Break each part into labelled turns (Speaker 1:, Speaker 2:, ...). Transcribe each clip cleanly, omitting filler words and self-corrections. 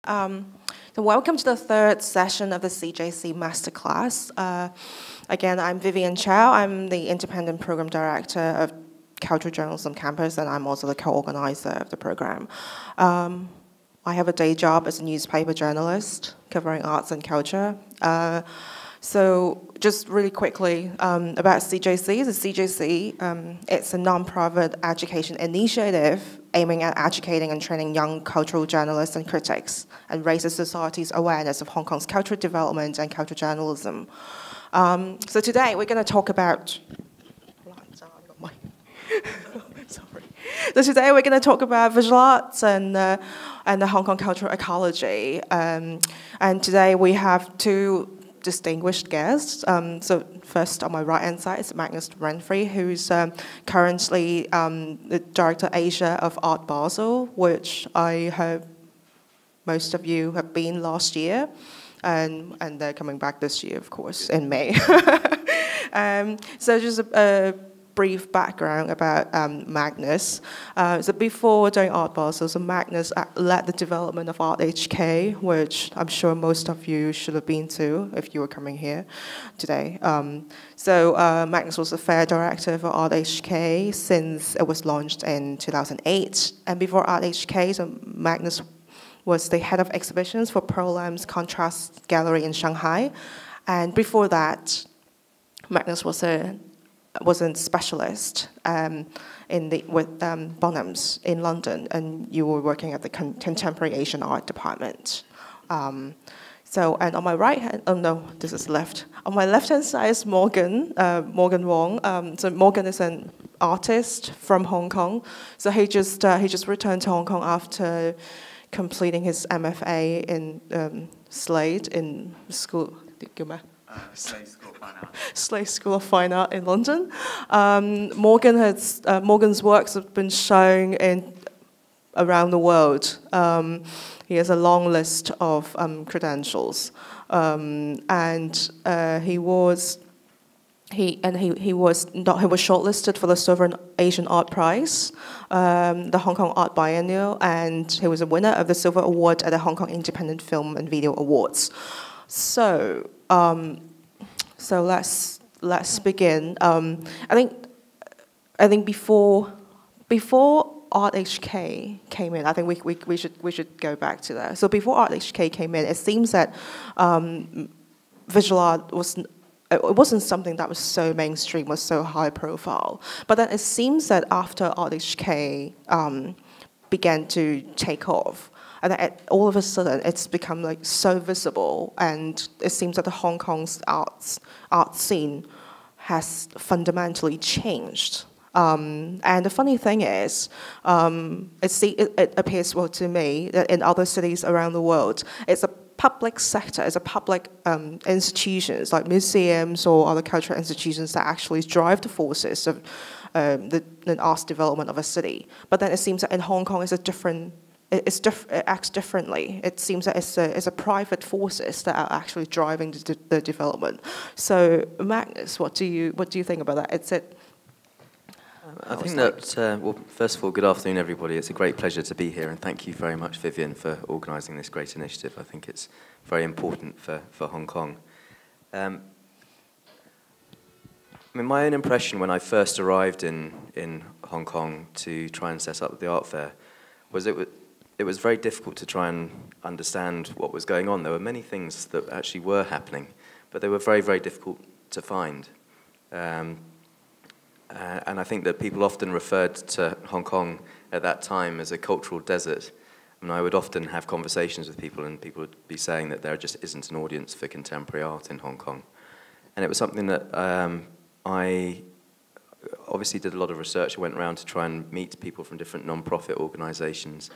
Speaker 1: So welcome to the third session of the CJC Masterclass. Again, I'm Vivian Chow. I'm the Independent Program Director of Cultural Journalism Campus, and I'm also the co-organizer of the program. I have a day job as a newspaper journalist covering arts and culture. So just really quickly about CJC. The CJC, it's a non-profit education initiative aiming at educating and training young cultural journalists and critics and raising society's awareness of Hong Kong's cultural development and cultural journalism. So today we're going to talk about... Sorry. So today we're going to talk about visual arts and the Hong Kong cultural ecology. And today we have two distinguished guests. So first on my right-hand side is Magnus Renfrew, who's currently the Director Asia of Art Basel, which I hope most of you have been last year. And they're coming back this year, of course, in May. So just a brief background about Magnus. So before doing Art Basel, so Magnus led the development of Art HK, which I'm sure most of you should have been to if you were coming here today. So Magnus was the fair director for Art HK since it was launched in 2008. And before Art HK, so Magnus was the head of exhibitions for Pearl Lam's Contrast Gallery in Shanghai. And before that, Magnus was a specialist with Bonhams in London, and you were working at the Contemporary Asian Art Department. And on my right hand, oh no, this is left. On my left-hand side is Morgan Wong. So Morgan is an artist from Hong Kong. So he just returned to Hong Kong after completing his MFA in Slade in school. Slade School of Fine Art in London. Morgan's works have been shown around the world. He has a long list of credentials, and he was shortlisted for the Sovereign Asian Art Prize, the Hong Kong Art Biennial, and he was a winner of the Silver Award at the Hong Kong Independent Film and Video Awards. So let's begin. I think before Art HK came in, I think we should go back to that. So before Art HK came in, it seems that visual art wasn't something that was so mainstream, was so high profile. But then it seems that after Art HK began to take off, and all of a sudden it's become like so visible, and it seems that the Hong Kong's art scene has fundamentally changed. And the funny thing is, it appears well to me that in other cities around the world, it's a public sector, it's a public institutions like museums or other cultural institutions that actually drive the forces of the arts development of a city. But then it seems that in Hong Kong it acts differently. It seems that it's a private forces that are actually driving the development. So Magnus, what do you think about that?
Speaker 2: I think that, well, first of all, good afternoon, everybody. It's a great pleasure to be here, and thank you very much, Vivian, for organising this great initiative. I think it's very important for Hong Kong. I mean, my own impression when I first arrived in Hong Kong to try and set up the art fair was it was very difficult to try and understand what was going on. There were many things that actually were happening, but they were very, very difficult to find. And I think that people often referred to Hong Kong at that time as a cultural desert. I mean, I would often have conversations with people, and people would be saying that there just isn't an audience for contemporary art in Hong Kong. And it was something that I obviously did a lot of research. I went around to try and meet people from different non-profit organisations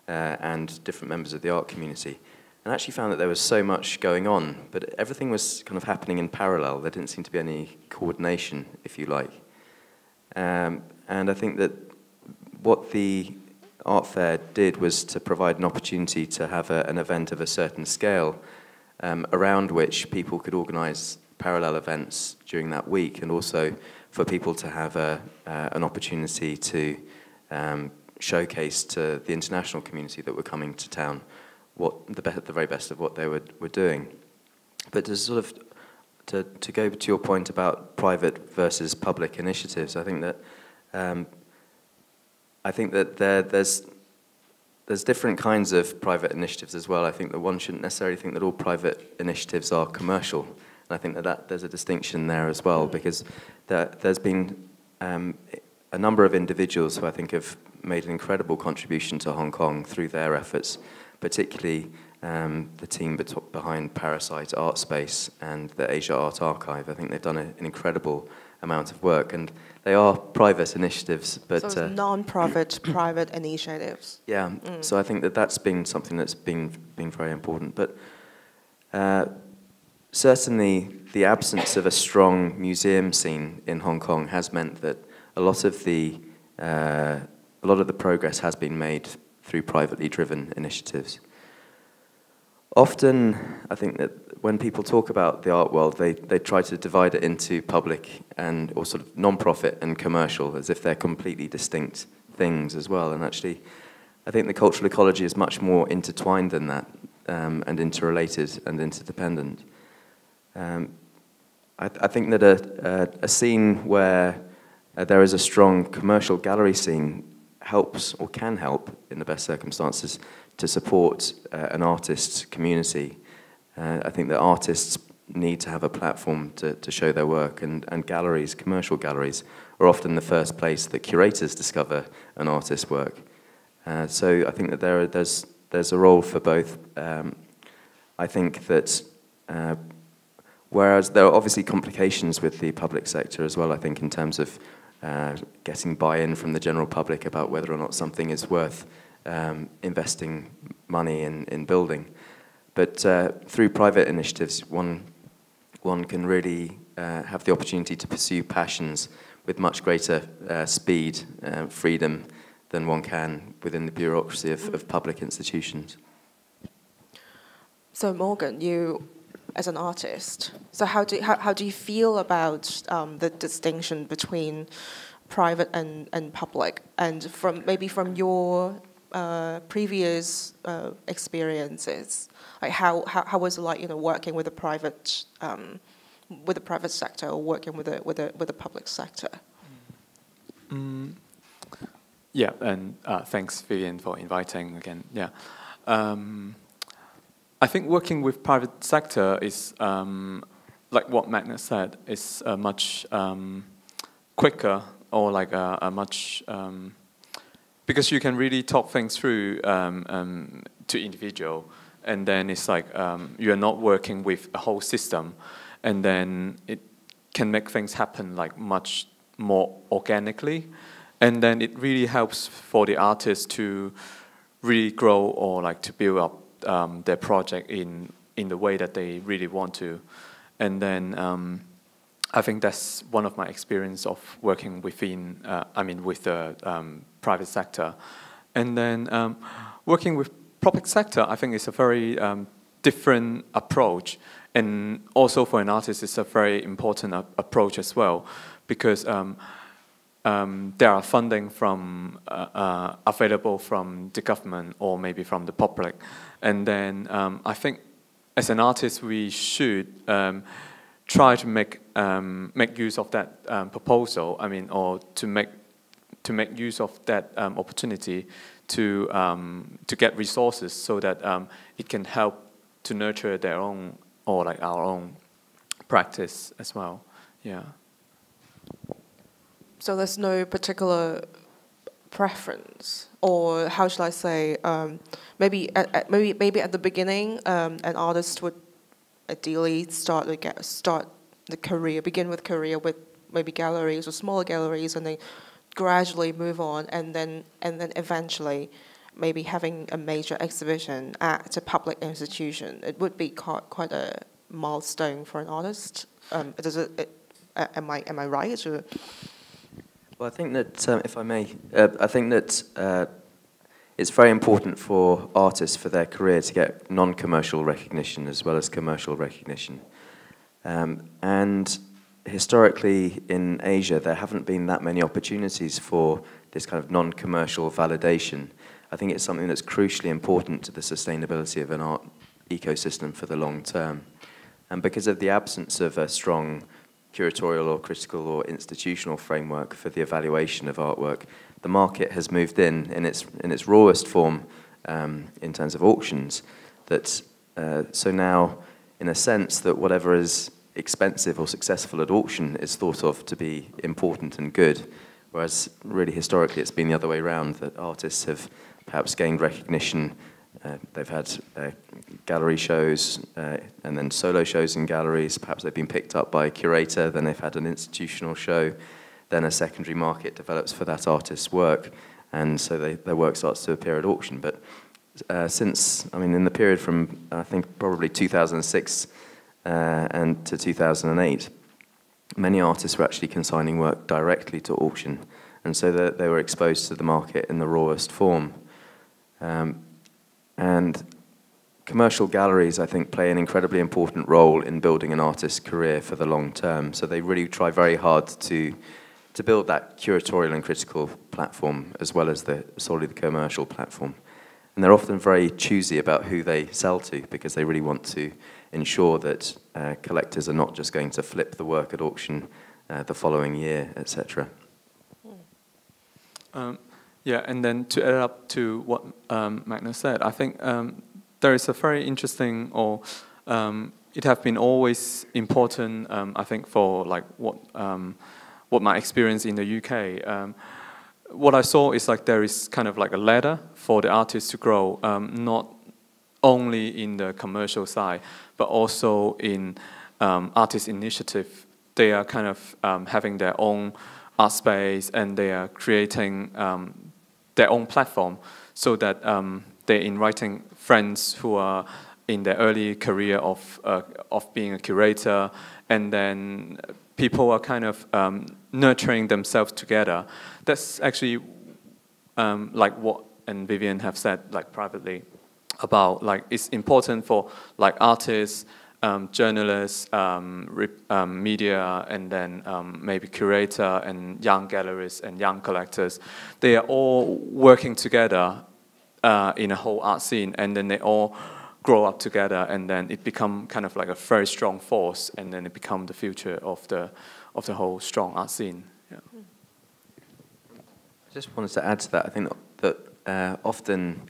Speaker 2: and different members of the art community, and actually found that there was so much going on, but everything was kind of happening in parallel. There didn't seem to be any coordination, if you like. And I think that what the art fair did was to provide an opportunity to have an event of a certain scale around which people could organise parallel events during that week, and also for people to have an opportunity to showcase to the international community that were coming to town the very best of what they were doing. But to sort of to go to your point about private versus public initiatives, I think that there's different kinds of private initiatives as well. I think that one shouldn't necessarily think that all private initiatives are commercial, and I think that there's a distinction there as well, because there's been a number of individuals who I think have made an incredible contribution to Hong Kong through their efforts, particularly the team behind Parasite Art Space and the Asia Art Archive. I think they've done an incredible amount of work, and they are private initiatives, but
Speaker 1: so non-profit private initiatives.
Speaker 2: Yeah, so I think that's been something that's been very important. But certainly, the absence of a strong museum scene in Hong Kong has meant that a lot of the progress has been made through privately driven initiatives. Often, I think that when people talk about the art world, they try to divide it into public or sort of non-profit and commercial, as if they're completely distinct things as well. And actually, I think the cultural ecology is much more intertwined than that, and interrelated and interdependent. I think that a scene where there is a strong commercial gallery scene helps or can help in the best circumstances to support an artist's community. I think that artists need to have a platform to show their work, and galleries, commercial galleries, are often the first place that curators discover an artist's work. So I think that there's a role for both. I think that whereas there are obviously complications with the public sector as well, I think in terms of getting buy-in from the general public about whether or not something is worth investing money in building. But through private initiatives, one can really have the opportunity to pursue passions with much greater speed, freedom, than one can within the bureaucracy of public institutions.
Speaker 1: So Morgan, you, as an artist, so how do you feel about the distinction between private and public, and from your previous experiences, like how was it like, working with the private sector or working with the public sector?
Speaker 3: Yeah, and thanks Vivian for inviting again. Yeah. I think working with private sector is, like what Magnus said, is much quicker, or like a much, because you can really talk things through to individual, and then it's like you're not working with a whole system, and then it can make things happen like much more organically, and then it really helps for the artists to really grow or like to build up their project in the way that they really want to. And then I think that's one of my experience of working with the private sector. And then working with public sector, I think it's a very different approach. And also for an artist, it's a very important approach as well, because there are funding from available from the government or maybe from the public. And then I think as an artist, we should try to make use of that proposal. Or to make use of that opportunity to get resources so that it can help to nurture their own or like our own practice as well. Yeah.
Speaker 1: So there's no particular preference, or how should I say? Maybe at the beginning, an artist would ideally begin with career with maybe galleries or smaller galleries, and then gradually move on, and then eventually maybe having a major exhibition at a public institution. It would be quite a milestone for an artist. Am I right? Or?
Speaker 2: Well, I think that, if I may, I think that it's very important for artists for their career to get non-commercial recognition as well as commercial recognition. And historically in Asia, there haven't been that many opportunities for this kind of non-commercial validation. I think it's something that's crucially important to the sustainability of an art ecosystem for the long term. And because of the absence of a strong curatorial or critical or institutional framework for the evaluation of artwork, the market has moved in its rawest form in terms of auctions. So now, in a sense, that whatever is expensive or successful at auction is thought of to be important and good, whereas really historically it's been the other way around, that artists have perhaps gained recognition. They've had gallery shows and then solo shows in galleries. Perhaps they've been picked up by a curator, then they've had an institutional show, then a secondary market develops for that artist's work, and so their work starts to appear at auction. But in the period from, I think, probably 2006 and to 2008, many artists were actually consigning work directly to auction, and so that they were exposed to the market in the rawest form. And commercial galleries, I think, play an incredibly important role in building an artist's career for the long term. So they really try very hard to build that curatorial and critical platform as well as solely the commercial platform. And they're often very choosy about who they sell to, because they really want to ensure that collectors are not just going to flip the work at auction the following year, etc.
Speaker 3: Yeah, and then to add up to what Magnus said, I think there is a very interesting, or it have been always important, I think, for like what my experience in the UK. What I saw is like there is kind of like a ladder for the artists to grow, not only in the commercial side, but also in artist initiative. They are kind of having their own art space, and they are creating their own platform, so that they're inviting friends who are in their early career of being a curator, and then people are kind of nurturing themselves together. That's actually like what and Vivian have said, like privately, about like it's important for like artists, journalists, media, and then maybe curator and young gallerists and young collectors. They are all working together in a whole art scene, and then they all grow up together, and then it become kind of like a very strong force, and then it become the future of the whole strong art scene. Yeah.
Speaker 2: I just wanted to add to that. I think that often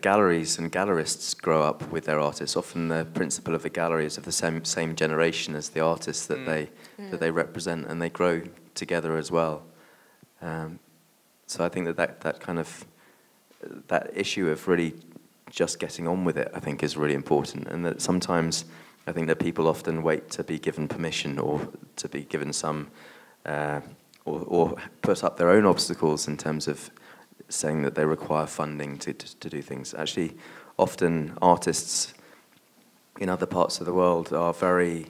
Speaker 2: galleries and gallerists grow up with their artists. Often the principal of the gallery is of the same generation as the artists that they represent, and they grow together as well. So I think that issue of really just getting on with it, I think, is really important, and that sometimes I think that people often wait to be given permission, or to be given some, or put up their own obstacles in terms of saying that they require funding to do things. Actually, often artists in other parts of the world are very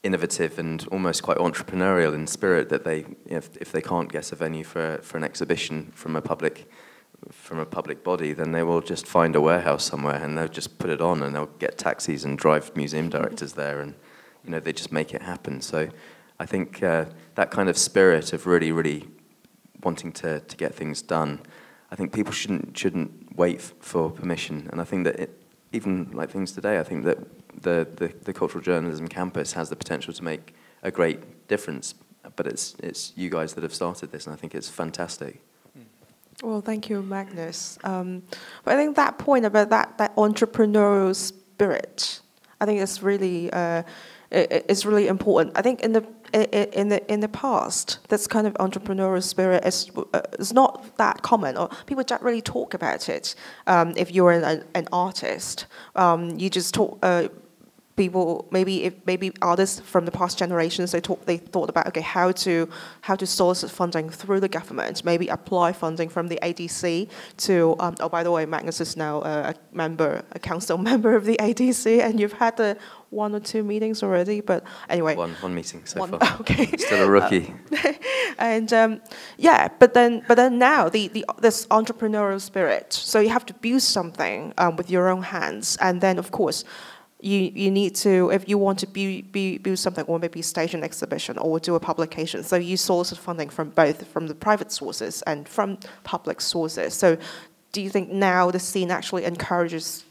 Speaker 2: innovative and almost quite entrepreneurial in spirit, that they, if they can't get a venue for an exhibition from a public body, then they will just find a warehouse somewhere and they'll just put it on, and they'll get taxis and drive museum directors there, and they just make it happen. So I think that kind of spirit of really wanting to get things done, I think people shouldn't wait for permission. And I think that even like things today, I think that the cultural journalism campus has the potential to make a great difference. But it's you guys that have started this, and I think it's fantastic.
Speaker 1: Well, thank you, Magnus. But I think that point about that entrepreneurial spirit, I think it's really important. I think in the past, this kind of entrepreneurial spirit is not that common, or people don't really talk about it. If you're an artist, you just talk. People maybe artists from the past generations, they thought about, okay, how to source funding through the government, maybe apply funding from the ADC to oh, by the way, Magnus is now a council member of the ADC, and you've had one or two meetings already, but anyway,
Speaker 2: one meeting so far.
Speaker 1: Okay,
Speaker 2: still a rookie.
Speaker 1: And yeah, but then now this entrepreneurial spirit, so you have to build something with your own hands, and then of course you need to, if you want to build something, or maybe stage an exhibition or do a publication, so you source funding from both, from the private sources and from public sources. So do you think now the scene actually encourages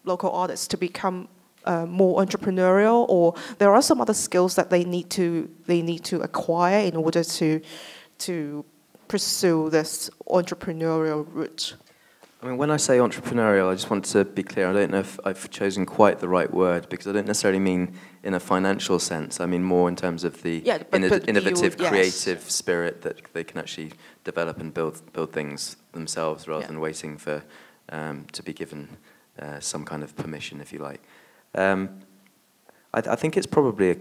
Speaker 1: local artists to become more entrepreneurial, or there are some other skills that they need to acquire in order to pursue this entrepreneurial route?
Speaker 2: I mean, when I say entrepreneurial, I just want to be clear. I don't know if I've chosen quite the right word, because I don't necessarily mean in a financial sense. I mean more in terms of the innovative, creative spirit that they can actually develop and build things themselves, rather than waiting for to be given some kind of permission, if you like. I think it's probably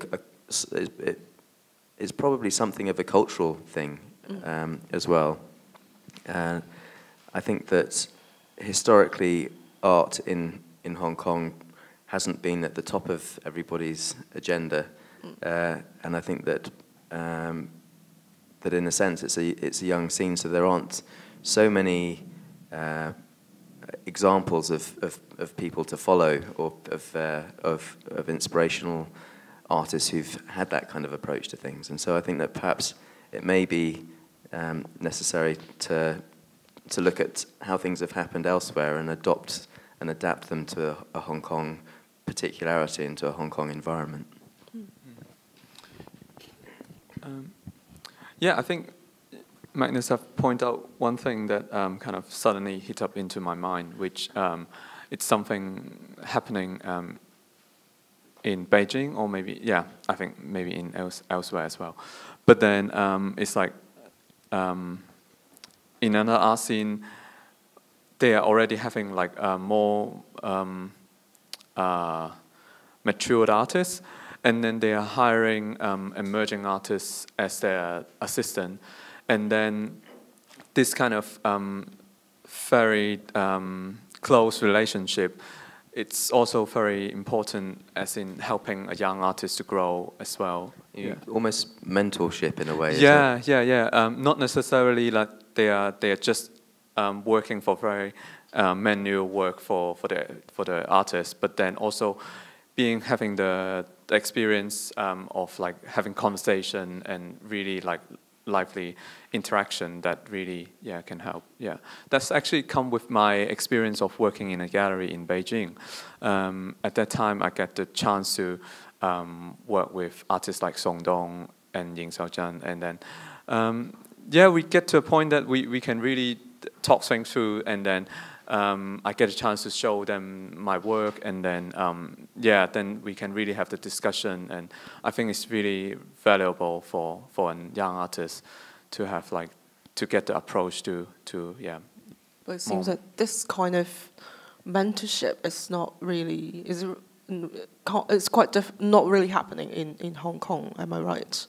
Speaker 2: it's probably something of a cultural thing as well. I think that historically, art in Hong Kong hasn't been at the top of everybody's agenda, and I think that that in a sense it's a young scene, so there aren't so many examples of people to follow, or of inspirational artists who've had that kind of approach to things. And so I think that perhaps it may be necessary to look at how things have happened elsewhere and adopt and adapt them to a Hong Kong particularity and to a Hong Kong environment.
Speaker 3: Yeah, I think Magnus have pointed out one thing that kind of suddenly hit up into my mind, which it's something happening in Beijing, or maybe, I think maybe in elsewhere as well. But then it's like, in another art scene, they are already having like more matured artists, and then they are hiring emerging artists as their assistant. And then this kind of very close relationship, it's also very important as in helping a young artist to grow as well.
Speaker 2: Almost mentorship in a way.
Speaker 3: Yeah. Not necessarily like they are just working for very manual work for the artist, but then also having the experience of like having conversation and really like lively interaction that really can help. That's actually come with my experience of working in a gallery in Beijing. At that time I get the chance to work with artists like Song Dong and Ying Xiaozhan, and then we get to a point that we can really talk things through, and then I get a chance to show them my work, and then then we can really have the discussion, and I think it's really valuable for a young artist to have like to get the approach to.
Speaker 1: But it seems that this kind of mentorship is not really it's quite not really happening in Hong Kong. Am I right?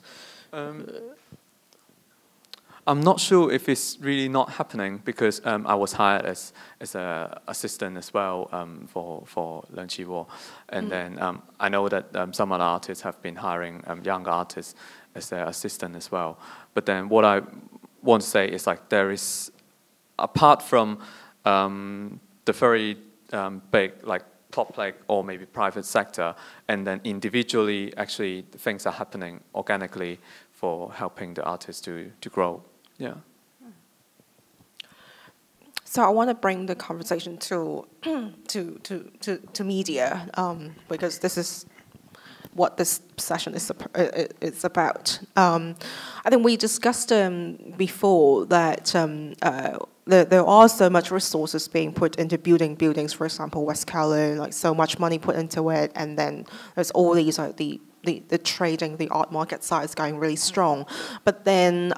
Speaker 3: I'm not sure if it's really not happening, because I was hired as an assistant as well for Leung Chi Wo, and then I know that some other artists have been hiring younger artists as their assistant as well. But then what I want to say is like there is, apart from the very big like public or maybe private sector, and then individually actually things are happening organically for helping the artists to grow. Yeah.
Speaker 1: So I want to bring the conversation to media, because this is what this session is about. I think we discussed before that there are so much resources being put into building buildings. For example, West Kowloon, like so much money put into it, and then there's all these like the trading, the art market side is going really strong, but then.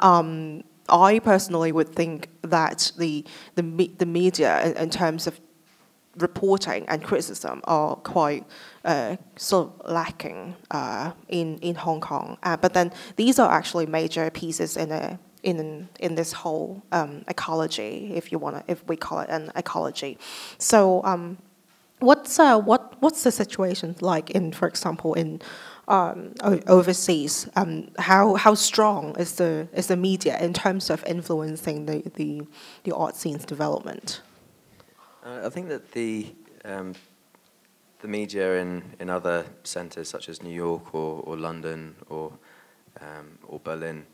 Speaker 1: I personally would think that the media, in terms of reporting and criticism, are quite sort of lacking in Hong Kong. But then these are actually major pieces in this whole ecology, if we call it an ecology. So what's the situation like for example, in overseas? How strong is the media in terms of influencing the art scene's development?
Speaker 2: I think that the the media in other centres such as New York or London or Berlin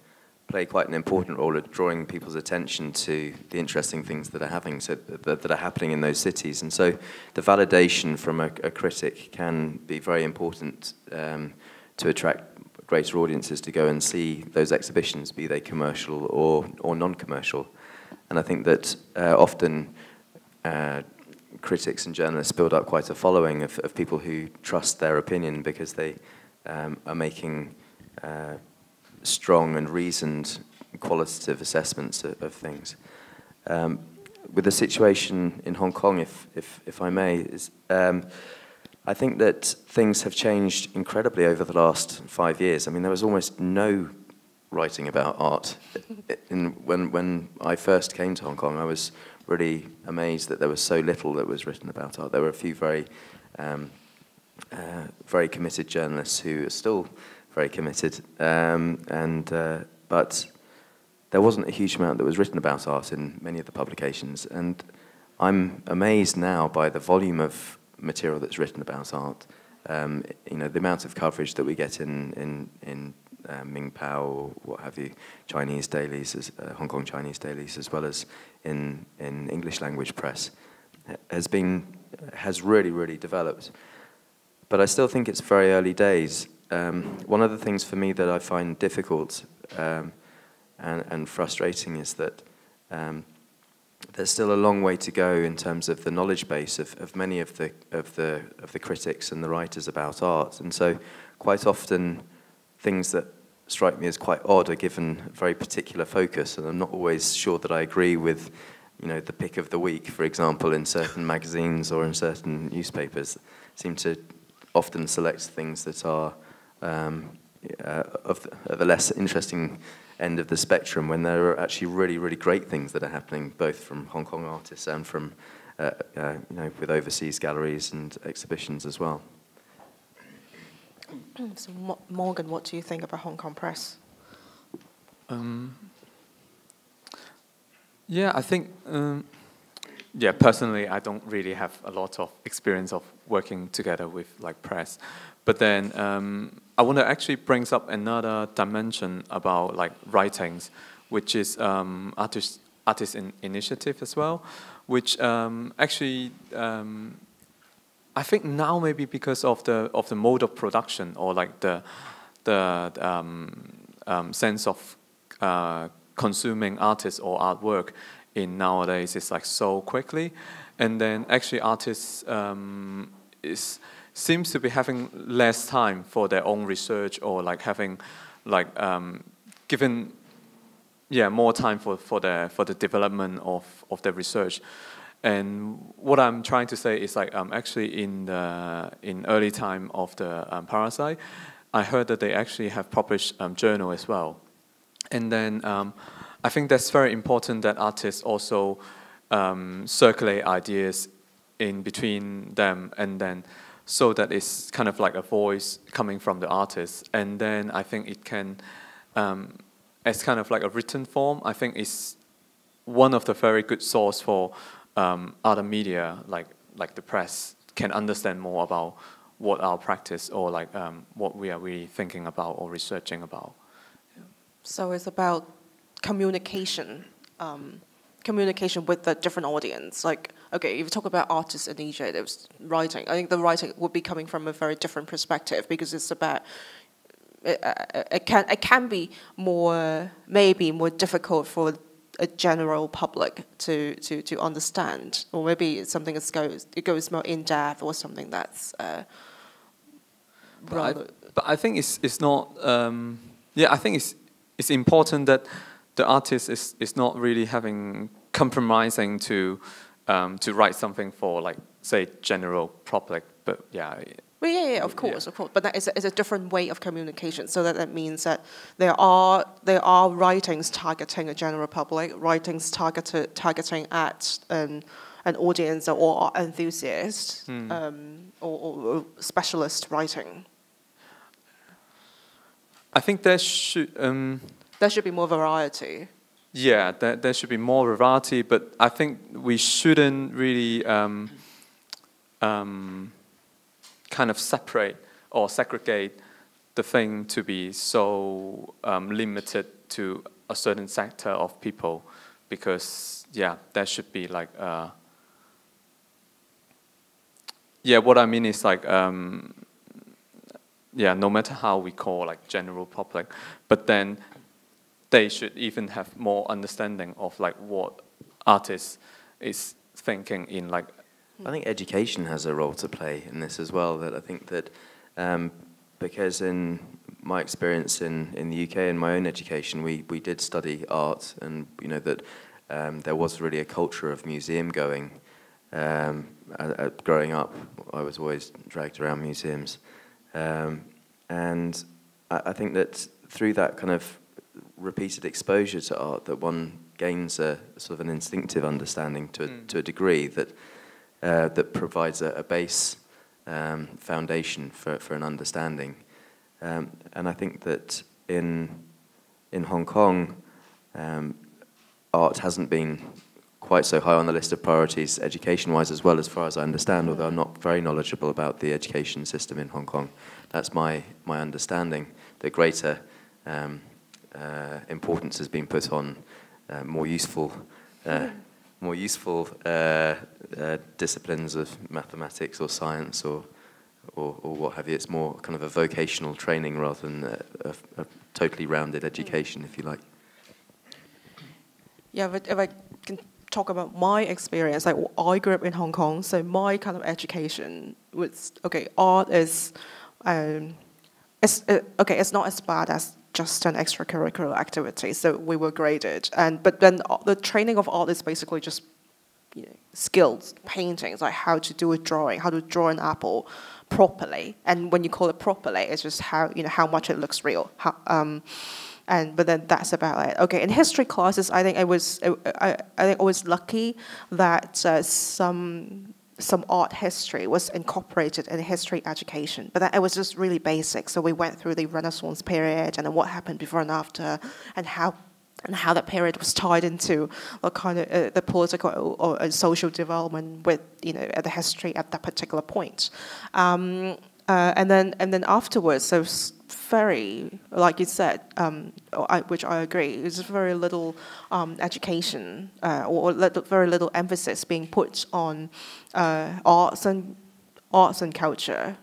Speaker 2: play quite an important role at drawing people's attention to the interesting things that are happening in those cities. And so the validation from a critic can be very important to attract greater audiences to go and see those exhibitions, be they commercial or non-commercial. And I think that often critics and journalists build up quite a following of people who trust their opinion because they are making strong and reasoned qualitative assessments of things. With the situation in Hong Kong, if I may, I think that things have changed incredibly over the last 5 years. I mean, there was almost no writing about art. When I first came to Hong Kong, I was really amazed that there was so little that was written about art. There were a few very committed journalists who are still very committed, but there wasn't a huge amount that was written about art in many of the publications. And I'm amazed now by the volume of material that's written about art. The amount of coverage that we get in Mingpao or what have you, Chinese dailies, Hong Kong Chinese dailies, as well as in English language press, has really developed. But I still think it's very early days. One of the things for me that I find difficult and frustrating is that there's still a long way to go in terms of the knowledge base of many of the critics and the writers about art. And so quite often things that strike me as quite odd are given a very particular focus, and I'm not always sure that I agree with the pick of the week, for example, in certain magazines or in certain newspapers. Seem to often select things that are of the less interesting end of the spectrum, when there are actually really great things that are happening, both from Hong Kong artists and from with overseas galleries and exhibitions as well.
Speaker 1: So Morgan, what do you think about Hong Kong press?
Speaker 3: Yeah, I think personally I don't really have a lot of experience of working together with press, but then I want to actually bring up another dimension about writings, which is artist initiative as well, which actually I think now maybe because of the mode of production or the sense of consuming artists or artwork in nowadays is so quickly, and then actually artists seems to be having less time for their own research, or having given more time for the development of their research. And what I'm trying to say is actually in early time of the Parasite, I heard that they actually have published journal as well. And then I think that's very important that artists also circulate ideas in between them, and then so that it's kind of like a voice coming from the artist. And then I think it can, as kind of like a written form, I think it's one of the very good source for other media, like the press, can understand more about what our practice or what we are really thinking about or researching about. Yeah.
Speaker 1: So it's about communication, communication with the different audience. Okay, if you talk about artists in Egypt, it was writing. I think the writing would be coming from a very different perspective, because it's about it can be maybe more difficult for a general public to understand, or maybe it's something that goes more in depth, or something that's
Speaker 3: but I think it's not. I think it's important that the artist is not really having compromising to write something for say general public, but yeah.
Speaker 1: Well, yeah, of course. But that is a different way of communication. So that means that there are writings targeting a general public, writings targeting at an audience or enthusiast, or specialist writing.
Speaker 3: I think there should
Speaker 1: be more variety.
Speaker 3: Yeah, there should be more variety, but I think we shouldn't really kind of separate or segregate the thing to be so limited to a certain sector of people, because there should be like what I mean is like no matter how we call like general public, but then they should even have more understanding of like what artists is thinking in like.
Speaker 2: I think education has a role to play in this as well. That I think that because in my experience in the UK in my own education, we did study art, and you know that there was really a culture of museum going. Growing up, I was always dragged around museums, and I think that through that kind of repeated exposure to art, that one gains a sort of an instinctive understanding to a degree that that provides a base foundation for an understanding, and I think that in Hong Kong, art hasn't been quite so high on the list of priorities education-wise as well, as far as I understand, although I'm not very knowledgeable about the education system in Hong Kong. That's my understanding, that greater importance has been put on more useful disciplines of mathematics or science or what have you. It's more kind of a vocational training rather than a totally rounded education, if you like.
Speaker 1: Yeah, but if I can talk about my experience, like I grew up in Hong Kong, so my kind of education was, art is, it's not as bad as just an extracurricular activity, so we were graded, but then the training of art is basically just skills, paintings, like how to do a drawing, how to draw an apple properly, and when you call it properly, it's just how much it looks real. But then that's about it. Okay, in history classes, I think I was lucky that some art history was incorporated in history education, but it was just really basic. So we went through the Renaissance period and then what happened before and after, and how that period was tied into the kind of the political or social development with the history at that particular point, and then afterwards, so very, like you said, which I agree, there's very little education or very little emphasis being put on arts and culture.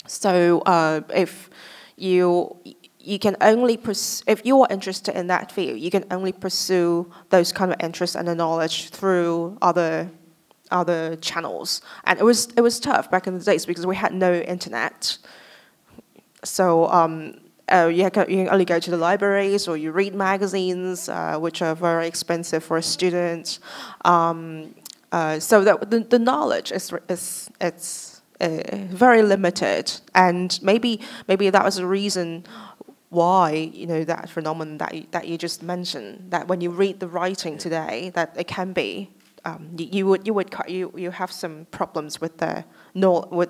Speaker 1: So if you can only if you are interested in that field, you can only pursue those kind of interests and the knowledge through other channels. And it was tough back in the days because we had no internet. So you can only go to the libraries or you read magazines, which are very expensive for a student. So that the knowledge is very limited, and maybe that was the reason why that phenomenon that you just mentioned, that when you read the writing today, that it can be you have some problems with the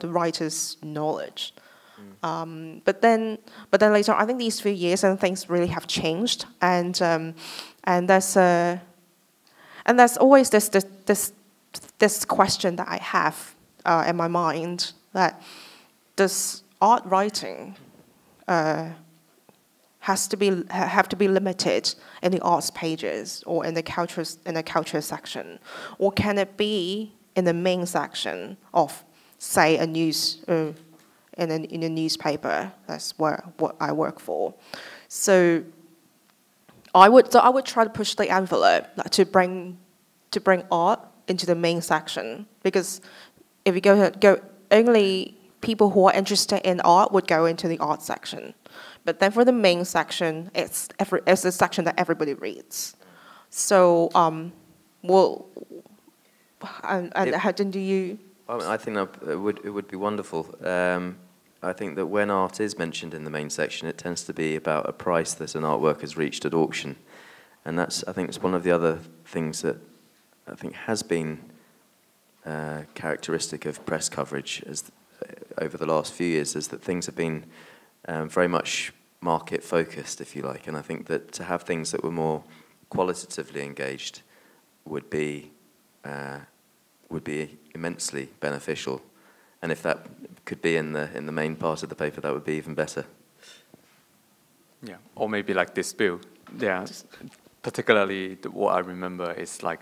Speaker 1: writer's knowledge. But then later, I think these few years and things really have changed, and there's always this question that I have in my mind, that does art writing have to be limited in the arts pages or in the culture section, or can it be in the main section of, say, a news in a newspaper? That's what I work for. So I would try to push the envelope, like, to bring art into the main section, because if you go only people who are interested in art would go into the art section. But then for the main section, it's a section that everybody reads. So, how do you?
Speaker 2: I think that it would be wonderful. I think that when art is mentioned in the main section, it tends to be about a price that an artwork has reached at auction, and I think it's one of the other things that I think has been characteristic of press coverage over the last few years, is that things have been very much market focused, if you like, and I think that to have things that were more qualitatively engaged would be immensely beneficial. And if that could be in the main part of the paper, that would be even better.
Speaker 3: Yeah, or maybe like this bill. Yeah, particularly what I remember is like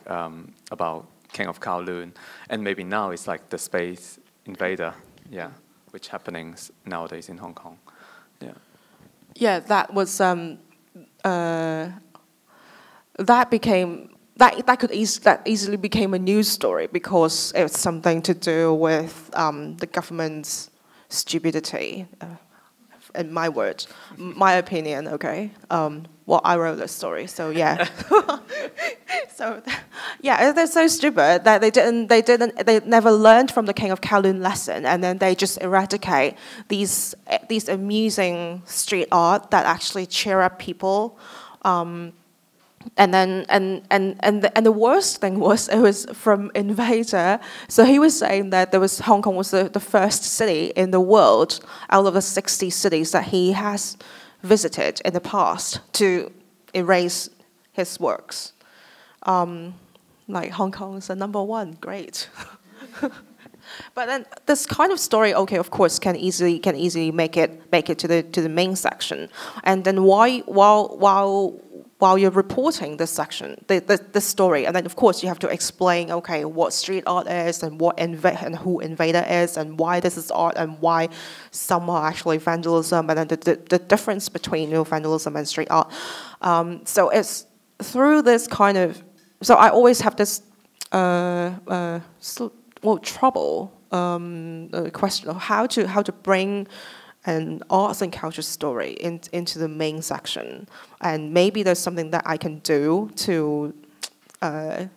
Speaker 3: about King of Kowloon, and maybe now it's like the space invader. Yeah, which happenings nowadays in Hong Kong. Yeah.
Speaker 1: Yeah, that was that easily became a news story because it was something to do with the government's stupidity. In my words, my opinion, okay. Well, I wrote the story, so yeah. So, yeah, they're so stupid that they never learned from the King of Kowloon lesson, and then they just eradicate these amusing street art that actually cheer up people. And the worst thing was it was from Invader. So he was saying that Hong Kong was the first city in the world out of the 60 cities that he has visited in the past to erase his works. Like Hong Kong is the #1, great. But then this kind of story, okay, of course, can easily make it to the main section, and then while you're reporting this section, this story, and then of course you have to explain, okay, what street art is, and who Invader is, and why this is art, and why some are actually vandalism, and then the difference between vandalism and street art. So it's through this kind of, so I always have this trouble question of how to bring an arts and culture story into the main section, and maybe there's something that I can do to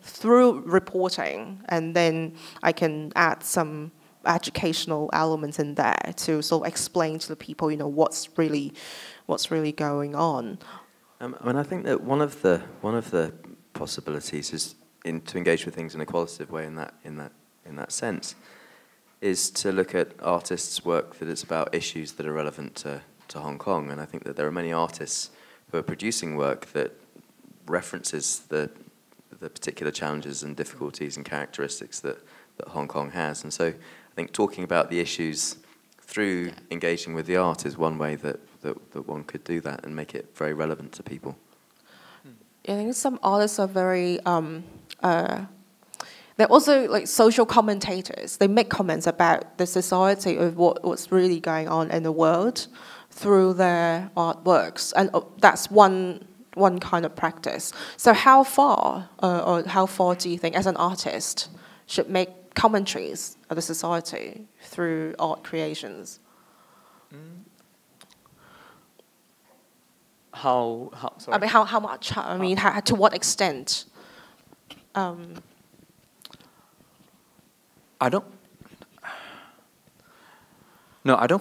Speaker 1: through reporting, and then I can add some educational elements in there to sort of explain to the people, what's really going on.
Speaker 2: I think that one of the possibilities is to engage with things in a qualitative way in that sense, is to look at artists' work that is about issues that are relevant to Hong Kong. And I think that there are many artists who are producing work that references the particular challenges and difficulties and characteristics that Hong Kong has. And so I think talking about the issues through engaging with the art is one way that one could do that and make it very relevant to people.
Speaker 1: I think some artists are very they're also like social commentators. They make comments about the society of what's really going on in the world through their artworks, and that's one kind of practice. So how far do you think, as an artist, should make commentaries of the society through art creations?
Speaker 3: Sorry.
Speaker 1: I mean, how much? I mean, to what extent?
Speaker 3: I don't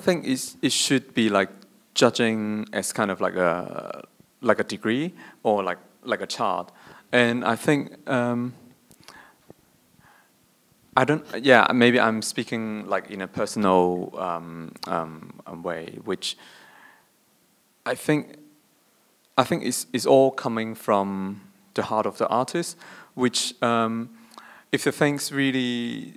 Speaker 3: think it should be like judging as kind of like a degree or like a chart. And I think maybe I'm speaking like in a personal way, which I think it's all coming from the heart of the artist, which if the things really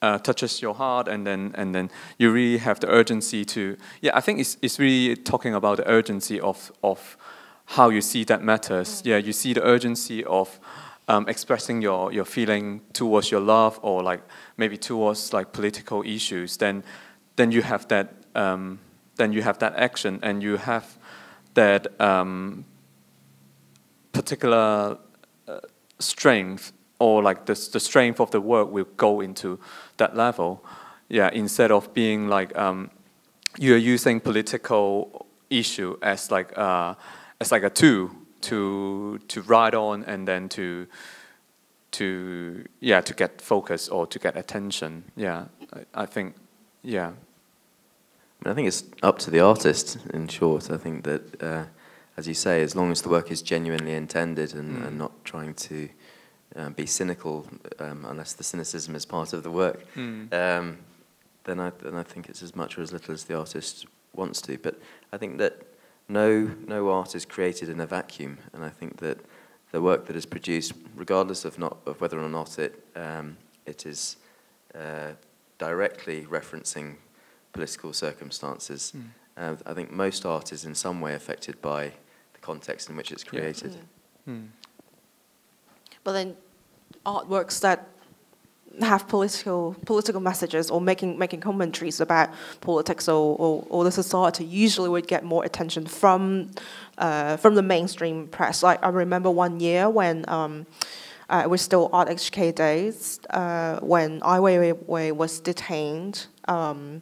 Speaker 3: touches your heart, and then you really have the urgency to. Yeah, I think it's really talking about the urgency of how you see that matters. Yeah, you see the urgency of expressing your feeling towards your love, or like maybe towards like political issues. Then you have that. Then you have that action, and you have that particular strength, or like the strength of the work will go into that level. Yeah, instead of being like you're using political issue as like a tool to ride on, and then to get focus or to get attention. Yeah, I think, yeah.
Speaker 2: I think it's up to the artist, in short. I think that, as you say, as long as the work is genuinely intended and not trying to be cynical, unless the cynicism is part of the work, then I think it's as much or as little as the artist wants to. But I think that no art is created in a vacuum, and I think that the work that is produced, regardless of whether or not it is directly referencing political circumstances. I think most art is in some way affected by the context in which it's created.
Speaker 1: But then artworks that have political messages or making commentaries about politics or the society usually would get more attention from the mainstream press. Like I remember one year when it was still Art HK days when Ai Weiwei was detained. And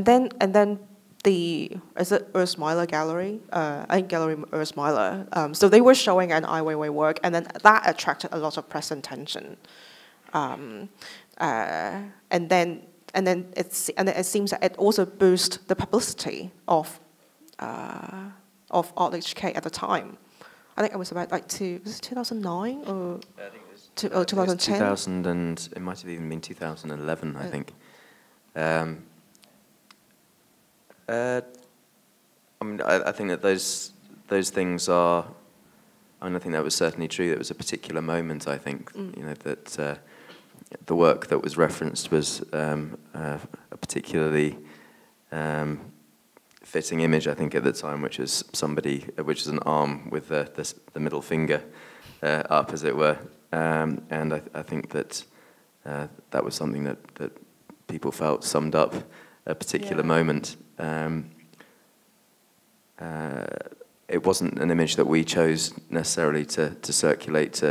Speaker 1: then is it Urs Meiler Gallery? I think Gallery Urs Meiler. So they were showing an Ai Weiwei work, and then that attracted a lot of press attention. And then it seems that it also boosted the publicity of Art HK at the time. I think it was about was it 2009 or
Speaker 2: I think it was
Speaker 1: 2010?
Speaker 2: 2000 and it might have even been 2011. I think. I mean, I think that those things are. I mean, I think that was certainly true. It was a particular moment. I think that the work that was referenced was a particularly fitting image. I think at the time, which is an arm with the middle finger up, as it were, and I think that that was something that people felt summed up a particular moment. It wasn't an image that we chose necessarily to circulate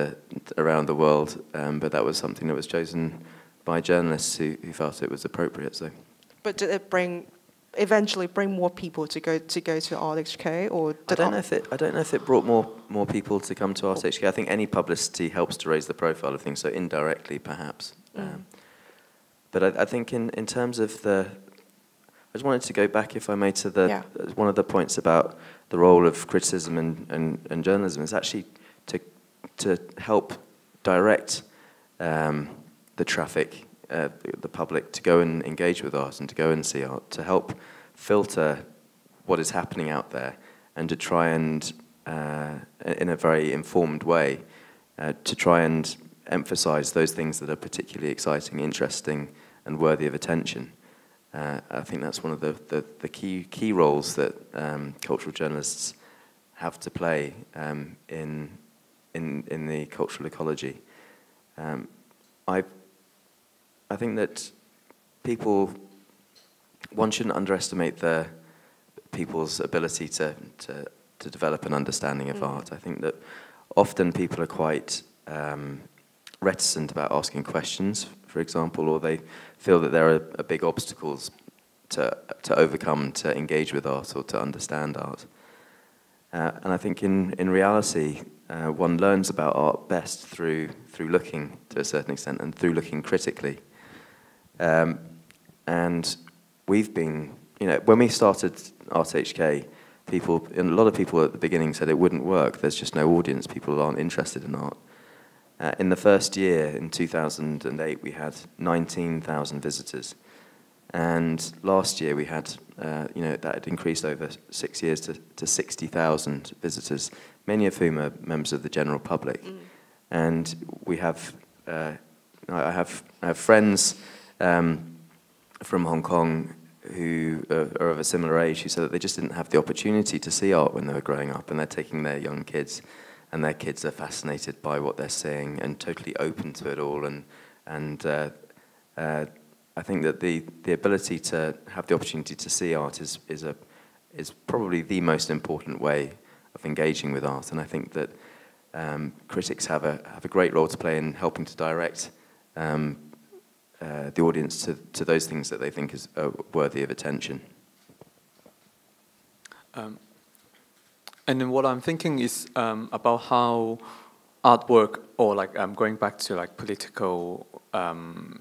Speaker 2: around the world, but that was something that was chosen by journalists who felt it was appropriate. So,
Speaker 1: but did it eventually bring more people to go to Art HK, or
Speaker 2: I don't know if it brought more people to come to Art HK. I think any publicity helps to raise the profile of things, so indirectly perhaps. But I think in terms of I just wanted to go back, if I may, to one of the points about the role of criticism and journalism is actually to help direct the traffic, the public, to go and engage with art and to go and see art, to help filter what is happening out there, and to try and, in a very informed way, to try and emphasize those things that are particularly exciting, interesting, and worthy of attention. I think that's one of the key roles that cultural journalists have to play in the cultural ecology. I think that one shouldn't underestimate people's ability to develop an understanding of art. I think that often people are quite reticent about asking questions, for example, or they feel that there are big obstacles to overcome to engage with art or to understand art. And I think in reality, one learns about art best through looking to a certain extent and through looking critically. And we've been, when we started Art HK, a lot of people at the beginning said it wouldn't work. There's just no audience. People aren't interested in art. In the first year, in 2008, we had 19,000 visitors. And last year we had, that had increased over 6 years to 60,000 visitors, many of whom are members of the general public. And we have, I have friends from Hong Kong who are of a similar age who said that they just didn't have the opportunity to see art when they were growing up, and they're taking their young kids, and their kids are fascinated by what they're seeing and totally open to it all. And I think that the ability to have the opportunity to see art is probably the most important way of engaging with art. And I think that critics have a great role to play in helping to direct the audience to those things that they think is worthy of attention.
Speaker 3: And then what I'm thinking is about how artwork, or going back to political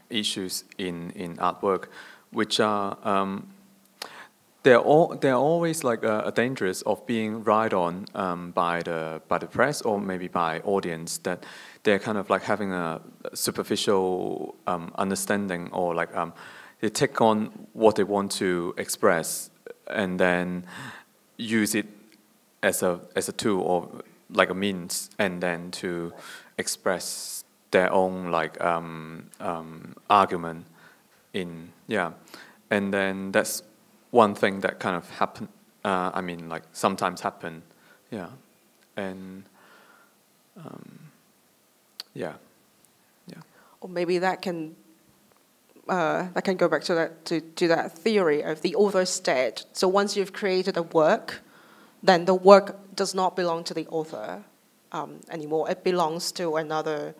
Speaker 3: issues in artwork, which are they're always a dangerous of being relied on by the press or maybe by audience, that they're kind of having a superficial understanding, or they take on what they want to express and then use it as a tool or a means, and then to express their own like argument in and then that's one thing that kind of happen. I mean, like sometimes happen, and
Speaker 1: Or maybe that can go back to that theory of the author state. So once you've created a work, then the work does not belong to the author anymore. It belongs to another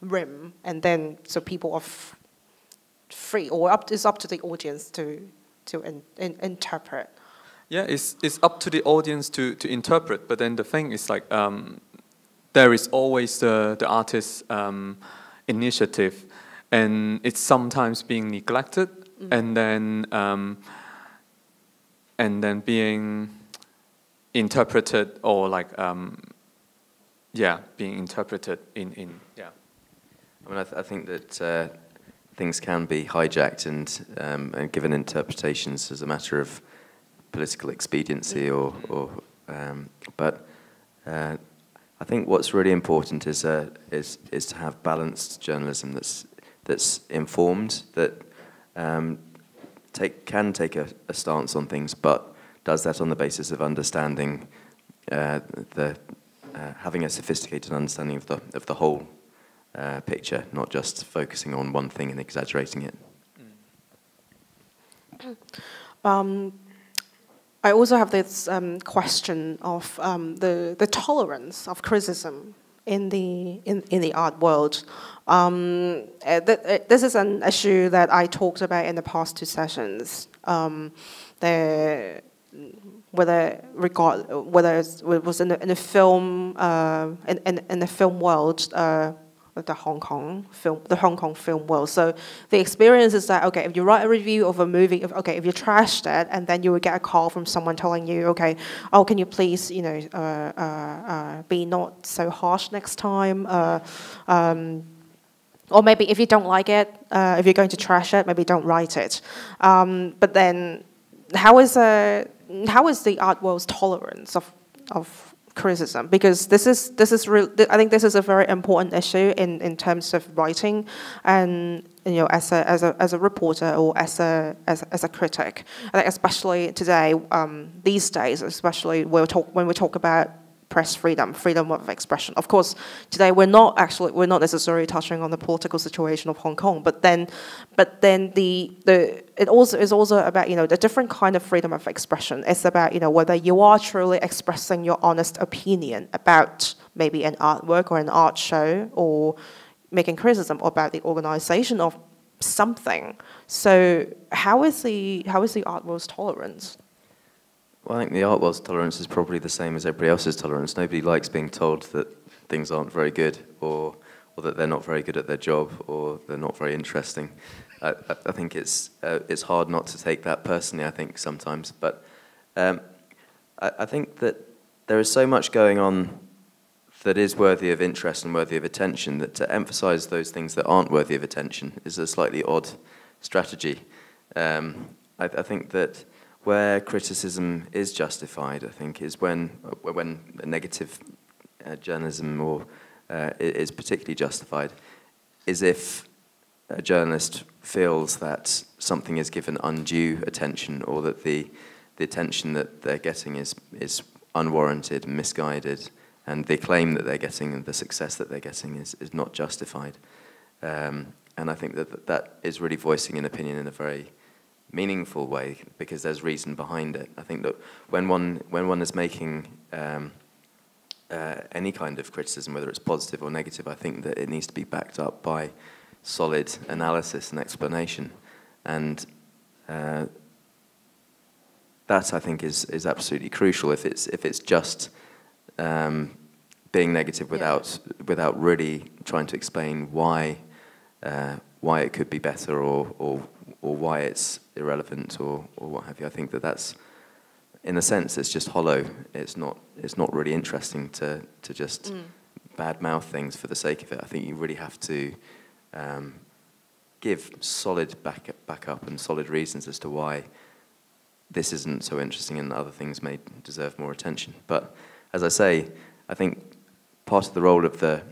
Speaker 1: rim, and then so people are free, or it's up to the audience to interpret.
Speaker 3: Yeah, it's up to the audience to interpret. But then the thing is like there is always the artist's initiative, and it's sometimes being neglected, and then being interpreted, or like being interpreted in.
Speaker 2: I mean, I think that things can be hijacked and given interpretations as a matter of political expediency, but I think what's really important is to have balanced journalism that's informed, that can take a stance on things, but does that on the basis of understanding having a sophisticated understanding of the whole picture, not just focusing on one thing and exaggerating it.
Speaker 1: I also have this question of the tolerance of criticism in the art world. This is an issue that I talked about in the past two sessions. Whether it was in the film in the film world. The Hong Kong film world. So the experience is that, okay, if you write a review of a movie, if you trash that, and then you will get a call from someone telling you, okay, oh, can you please, be not so harsh next time, or maybe if you don't like it, if you're going to trash it, maybe don't write it. But then, how is the art world's tolerance of criticism? Because this is real. I think this is a very important issue in terms of writing, and as a reporter or as a critic. I think especially today, these days, especially when we talk about press freedom of expression. Of course, today we're not necessarily touching on the political situation of Hong Kong, but then it also is also about the different kind of freedom of expression. It's about whether you are truly expressing your honest opinion about maybe an artwork or an art show, or making criticism about the organization of something. So how is the art world's tolerance?
Speaker 2: Well, I think the art world's tolerance is probably the same as everybody else's tolerance. Nobody likes being told that things aren't very good, or that they're not very good at their job, or they're not very interesting. I think it's hard not to take that personally, I think, sometimes. But I think that there is so much going on that is worthy of interest and worthy of attention, that to emphasize those things that aren't worthy of attention is a slightly odd strategy. I think that where criticism is justified, I think, is when negative journalism is particularly justified, is if a journalist feels that something is given undue attention, or that the attention that they're getting is unwarranted, misguided, and the claim that they're getting and the success that they're getting is not justified. And I think that is really voicing an opinion in a very meaningful way, because there's reason behind it. I think that when one is making any kind of criticism, whether it's positive or negative, I think that it needs to be backed up by solid analysis and explanation, and that, I think, is absolutely crucial. If it's just being negative without really trying to explain why it could be better, or why it's irrelevant, or what have you. I think that's, in a sense, it's just hollow. It's not really interesting to just badmouth things for the sake of it. I think you really have to give solid backup and solid reasons as to why this isn't so interesting and other things may deserve more attention. But as I say, I think part of the role of the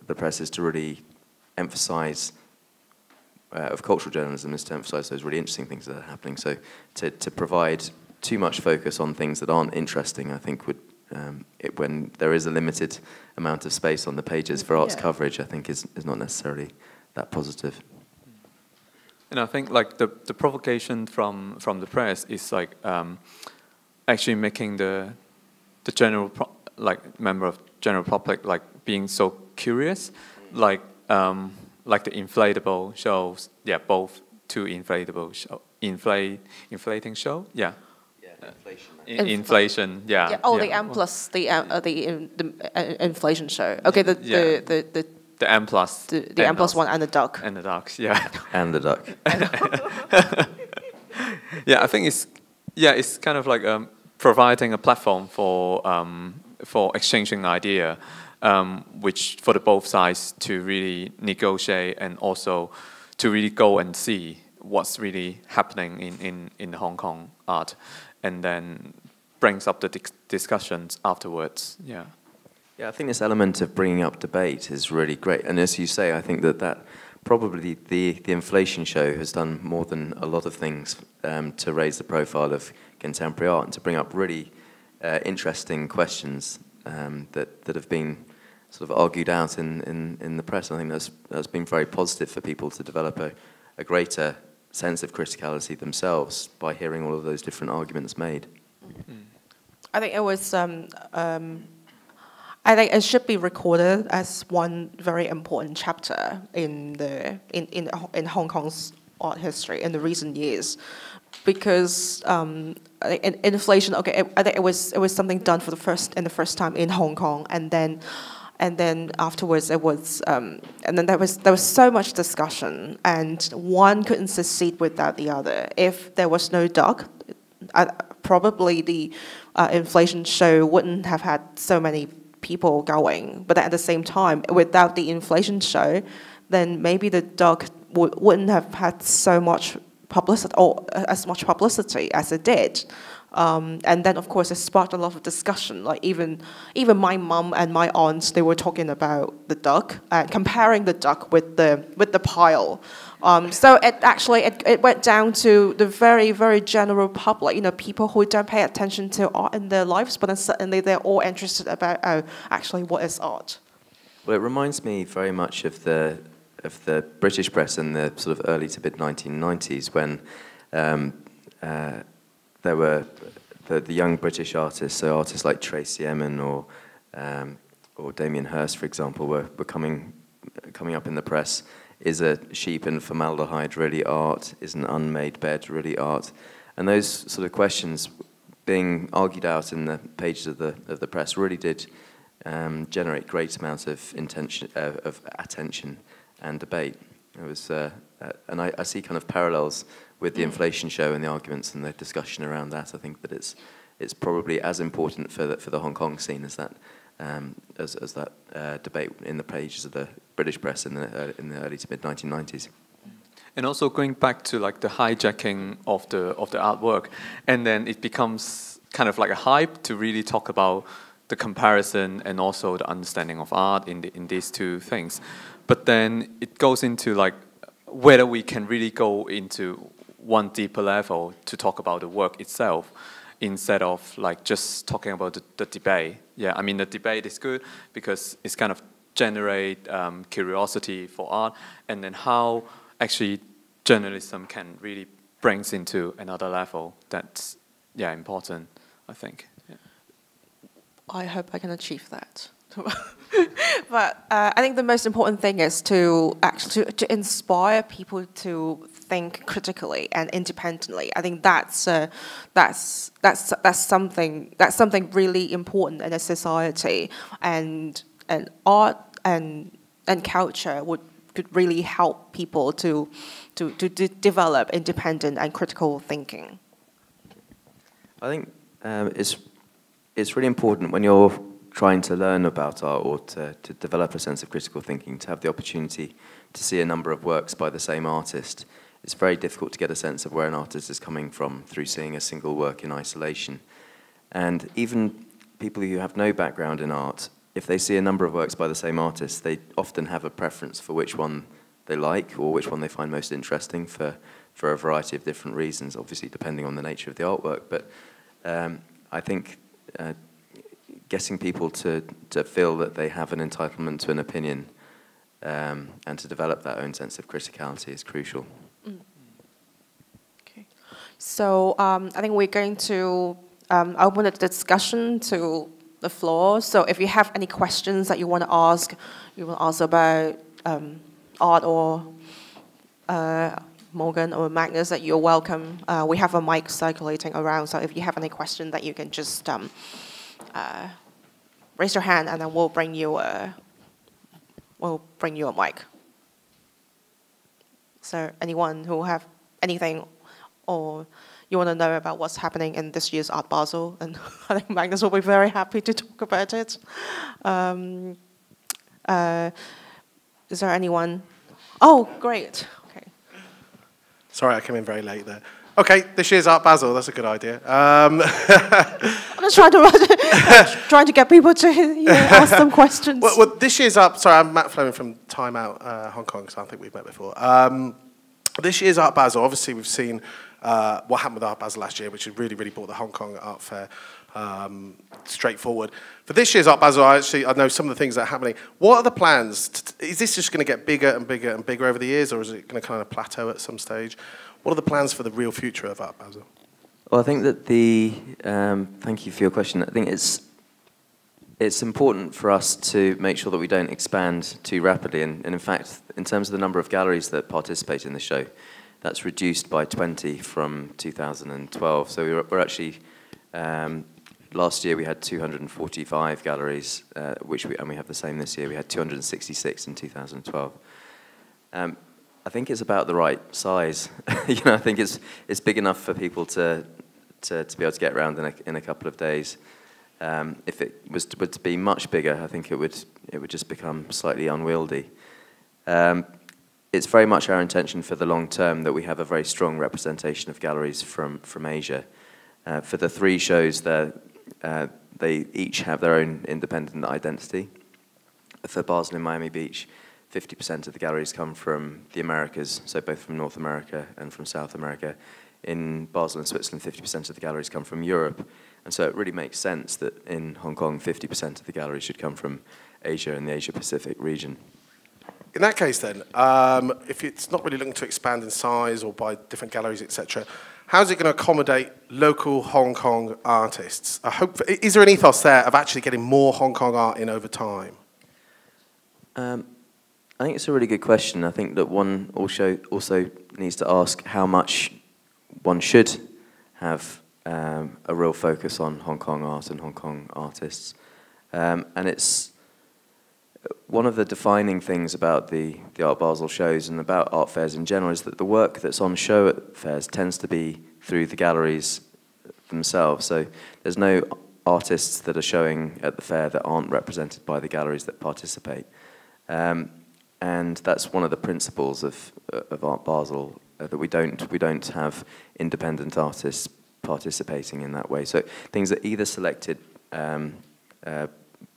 Speaker 2: the press is to really emphasise, of cultural journalism, is to emphasise those really interesting things that are happening. So to provide too much focus on things that aren't interesting, I think would, when there is a limited amount of space on the pages for arts coverage, I think is not necessarily that positive.
Speaker 3: And I think like the provocation from the press is like actually making the general member of general public like being so curious, like the inflatable shows, both two inflatable inflating show, inflation,
Speaker 1: the M plus the inflation show. Okay,
Speaker 3: the M plus.
Speaker 1: The M plus one and the duck.
Speaker 3: And the ducks, yeah.
Speaker 2: And the duck.
Speaker 3: Yeah, I think it's kind of like providing a platform for exchanging idea, which for the both sides to really negotiate and also to really go and see what's really happening in the Hong Kong art, and then brings up the discussions afterwards. Yeah.
Speaker 2: Yeah, I think this element of bringing up debate is really great. And as you say, I think that probably the inflation show has done more than a lot of things to raise the profile of contemporary art and to bring up really interesting questions that have been sort of argued out in the press. I think that's been very positive for people to develop a greater sense of criticality themselves by hearing all of those different arguments made.
Speaker 1: I think it was. I think it should be recorded as one very important chapter in Hong Kong's art history in the recent years, because inflation. Okay, I think it was something done for the first time in Hong Kong, and then afterwards it was, and then there was so much discussion, and one couldn't succeed without the other. If there was no duck, probably the inflation show wouldn't have had so many people going, but at the same time, without the inflation show, then maybe the duck wouldn't have had so much publicity or as much publicity as it did. And then, of course, it sparked a lot of discussion. Like even my mum and my aunts, they were talking about the duck and comparing the duck with the pile. So it went down to the very, very general public. You know, people who don't pay attention to art in their lives, but then suddenly they're all interested about actually what is art.
Speaker 2: Well, it reminds me very much of the British press in the sort of early to mid 1990s when there were the young British artists, so artists like Tracey Emin or Damien Hirst, for example, were coming up in the press. Is a sheep in formaldehyde really art? Is an unmade bed really art? And those sort of questions being argued out in the pages of the press really did generate great amounts of attention and debate. It was, and I see kind of parallels with the inflation show and the arguments and the discussion around that. I think that it's probably as important for the Hong Kong scene as that debate in the pages of the British press in the early to mid 1990s.
Speaker 3: And also going back to like the hijacking of the artwork, and then it becomes kind of like a hype to really talk about the comparison and also the understanding of art in these two things. But then it goes into like whether we can really go into one deeper level to talk about the work itself instead of like just talking about the debate. Yeah, I mean the debate is good because it's kind of generate curiosity for art, and then how actually journalism can really brings into another level. That's important, I think. Yeah.
Speaker 1: I hope I can achieve that. But I think the most important thing is to actually to inspire people to think critically and independently. I think that's something really important in a society, and art and culture could really help people to develop independent and critical thinking.
Speaker 2: I think it's really important when you're trying to learn about art or to develop a sense of critical thinking, to have the opportunity to see a number of works by the same artist. It's very difficult to get a sense of where an artist is coming from through seeing a single work in isolation. And even people who have no background in art if they see a number of works by the same artist, they often have a preference for which one they like or which one they find most interesting for a variety of different reasons, obviously depending on the nature of the artwork. But I think getting people to feel that they have an entitlement to an opinion and to develop that own sense of criticality is crucial.
Speaker 1: Okay. So I think we're going to open the discussion to the floor. So if you have any questions that you want to ask about art or Morgan or Magnus, that you're welcome. We have a mic circulating around, so if you have any question that you can just raise your hand, and then we'll bring you a mic. So anyone who have anything or you want to know about what's happening in this year's Art Basel, and I think Magnus will be very happy to talk about it. Is there anyone? Oh, great. Okay.
Speaker 4: Sorry, I came in very late there. Okay, this year's Art Basel, that's a good idea.
Speaker 1: I'm just trying to get people to ask some questions.
Speaker 4: Well, this year's sorry, I'm Matt Fleming from Time Out Hong Kong, so I think we've met before. This year's Art Basel, obviously we've seen what happened with Art Basel last year, which had really brought the Hong Kong Art Fair straightforward. For this year's Art Basel, I know some of the things that are happening. What are the plans? Is this just going to get bigger and bigger and bigger over the years, or is it going to kind of plateau at some stage? What are the plans for the real future of Art Basel?
Speaker 2: Well, I think that thank you for your question. I think it's important for us to make sure that we don't expand too rapidly. And in fact, in terms of the number of galleries that participate in the show, that's reduced by 20 from 2012. So we're actually, last year we had 245 galleries, and we have the same this year. We had 266 in 2012. I think it's about the right size. I think it's big enough for people to be able to get around in a couple of days. If it was to be much bigger, I think it would just become slightly unwieldy. It's very much our intention for the long term that we have a very strong representation of galleries from Asia. For the three shows there, they each have their own independent identity. For Basel and Miami Beach, 50% of the galleries come from the Americas, so both from North America and from South America. In Basel and Switzerland, 50% of the galleries come from Europe. And so it really makes sense that in Hong Kong, 50% of the galleries should come from Asia and the Asia-Pacific region.
Speaker 4: In that case then, if it's not really looking to expand in size or by different galleries, etc., how is it going to accommodate local Hong Kong artists? Is there an ethos there of actually getting more Hong Kong art in over time?
Speaker 2: I think it's a really good question. I think that one also needs to ask how much one should have a real focus on Hong Kong art and Hong Kong artists. And it's one of the defining things about the Art Basel shows and about art fairs in general is that the work that's on show at fairs tends to be through the galleries themselves. So there's no artists that are showing at the fair that aren't represented by the galleries that participate. And that's one of the principles of Art Basel, that we don't have independent artists participating in that way. So things are either selected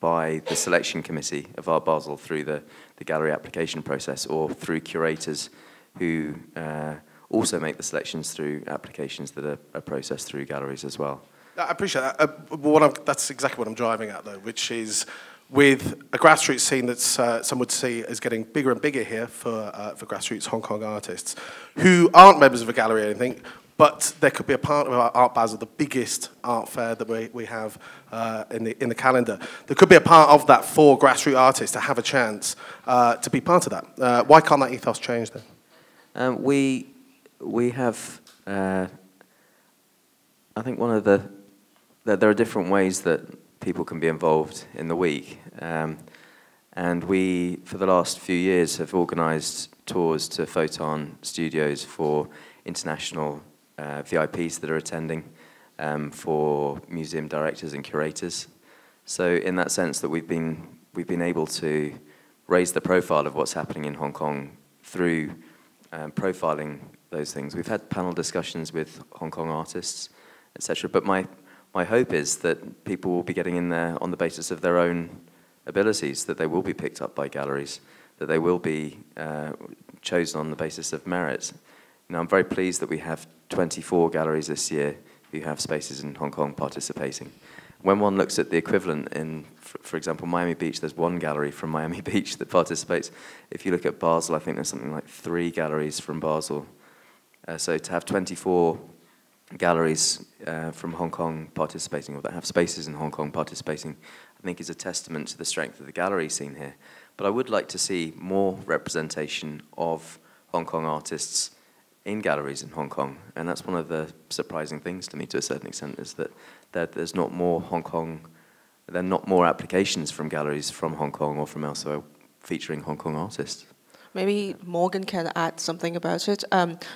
Speaker 2: by the selection committee of Art Basel through the gallery application process, or through curators who also make the selections through applications that are processed through galleries as well.
Speaker 4: I appreciate that. That's exactly what I'm driving at, though, which is with a grassroots scene that some would see as getting bigger and bigger here for grassroots Hong Kong artists who aren't members of a gallery or anything, but there could be a part of Art Basel, the biggest art fair that we have in the calendar. There could be a part of that for grassroots artists to have a chance to be part of that. Why can't that ethos change then?
Speaker 2: We have, I think there are different ways that people can be involved in the week. And we, for the last few years, have organised tours to Photon studios for international VIPs that are attending, for museum directors and curators. So in that sense that we've been able to raise the profile of what's happening in Hong Kong through profiling those things. We've had panel discussions with Hong Kong artists, etc. But my hope is that people will be getting in there on the basis of their own abilities, that they will be picked up by galleries, that they will be chosen on the basis of merit. I'm very pleased that we have 24 galleries this year who have spaces in Hong Kong participating. When one looks at the equivalent in, for example, Miami Beach, there's one gallery from Miami Beach that participates. If you look at Basel, I think there's something like 3 galleries from Basel. So to have 24 galleries from Hong Kong participating, or that have spaces in Hong Kong participating, I think is a testament to the strength of the gallery scene here. But I would like to see more representation of Hong Kong artists in galleries in Hong Kong, and that's one of the surprising things to me, to a certain extent, is that there's not more there are not more applications from galleries from Hong Kong or from elsewhere featuring Hong Kong artists.
Speaker 1: Maybe Morgan can add something about it.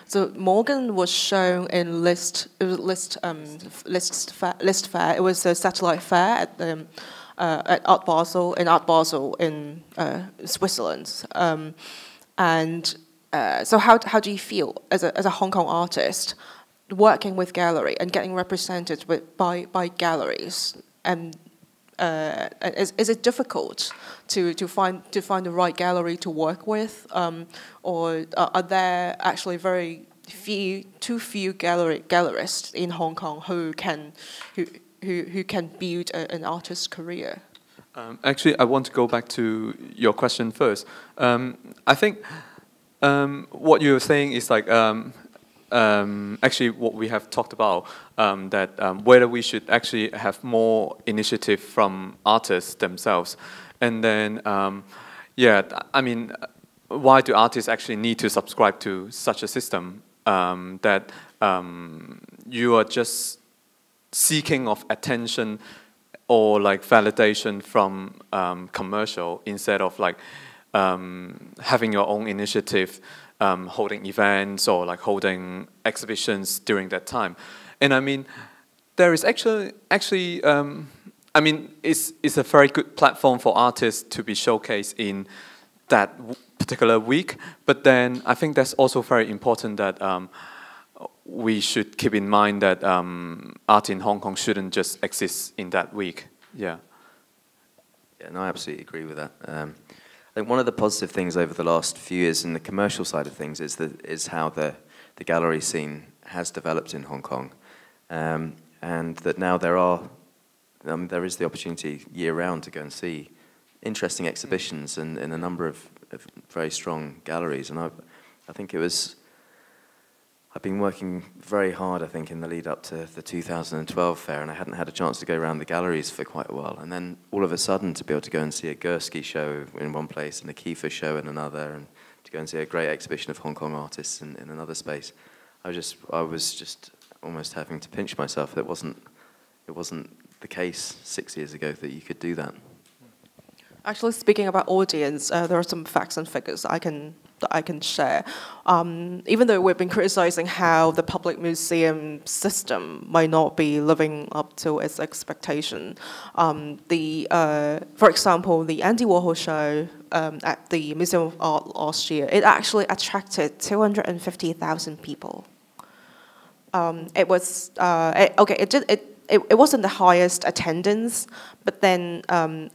Speaker 1: So Morgan was shown in List Fair. It was a satellite fair at Art Basel in Switzerland, and. So how do you feel as a Hong Kong artist working with gallery and getting represented by galleries? And is it difficult to find the right gallery to work with, or are there actually too few gallerists in Hong Kong who can build an artist's career?
Speaker 3: Actually, I want to go back to your question first. I think. What you're saying is like actually what we have talked about, that whether we should actually have more initiative from artists themselves, and then yeah, I mean, why do artists actually need to subscribe to such a system that you are just seeking of attention or like validation from commercial instead of like having your own initiative, holding events or like holding exhibitions during that time. And I mean, there is actually I mean, it's a very good platform for artists to be showcased in that particular week. But then I think that's also very important that we should keep in mind that art in Hong Kong shouldn't just exist in that week. Yeah.
Speaker 2: Yeah, no, I absolutely agree with that. I think one of the positive things over the last few years in the commercial side of things is how the gallery scene has developed in Hong Kong, and that now there is the opportunity year-round to go and see interesting exhibitions in a number of very strong galleries. And I think I've been working very hard, I think, in the lead up to the 2012 fair, and I hadn't had a chance to go around the galleries for quite a while. And then all of a sudden to be able to go and see a Gursky show in one place and a Kiefer show in another, and to go and see a great exhibition of Hong Kong artists in another space, I was just almost having to pinch myself. It wasn't the case 6 years ago that you could do that.
Speaker 1: Actually, speaking about audience, there are some facts and figures that I can share. Even though we've been criticizing how the public museum system might not be living up to its expectation, for example, the Andy Warhol show at the Museum of Art last year, it actually attracted 250,000 people. It wasn't the highest attendance, but then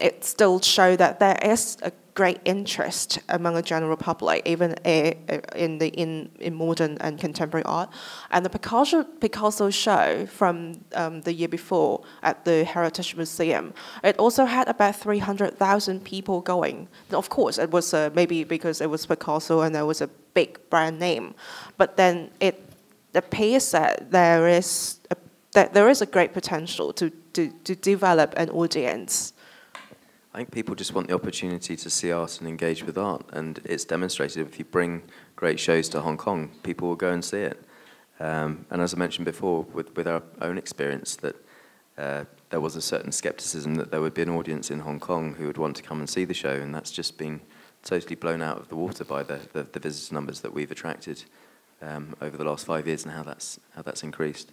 Speaker 1: it still showed that there is a great interest among the general public, even in modern and contemporary art. And the Picasso show from the year before at the Heritage Museum, it also had about 300,000 people going. Now, of course, it was maybe because it was Picasso and there was a big brand name, but then it appears that there is a great potential to develop an audience.
Speaker 2: I think people just want the opportunity to see art and engage with art, and it's demonstrated if you bring great shows to Hong Kong, people will go and see it. And as I mentioned before, with our own experience, that there was a certain skepticism that there would be an audience in Hong Kong who would want to come and see the show, and that's just been totally blown out of the water by the visitor numbers that we've attracted over the last 5 years and how that's increased.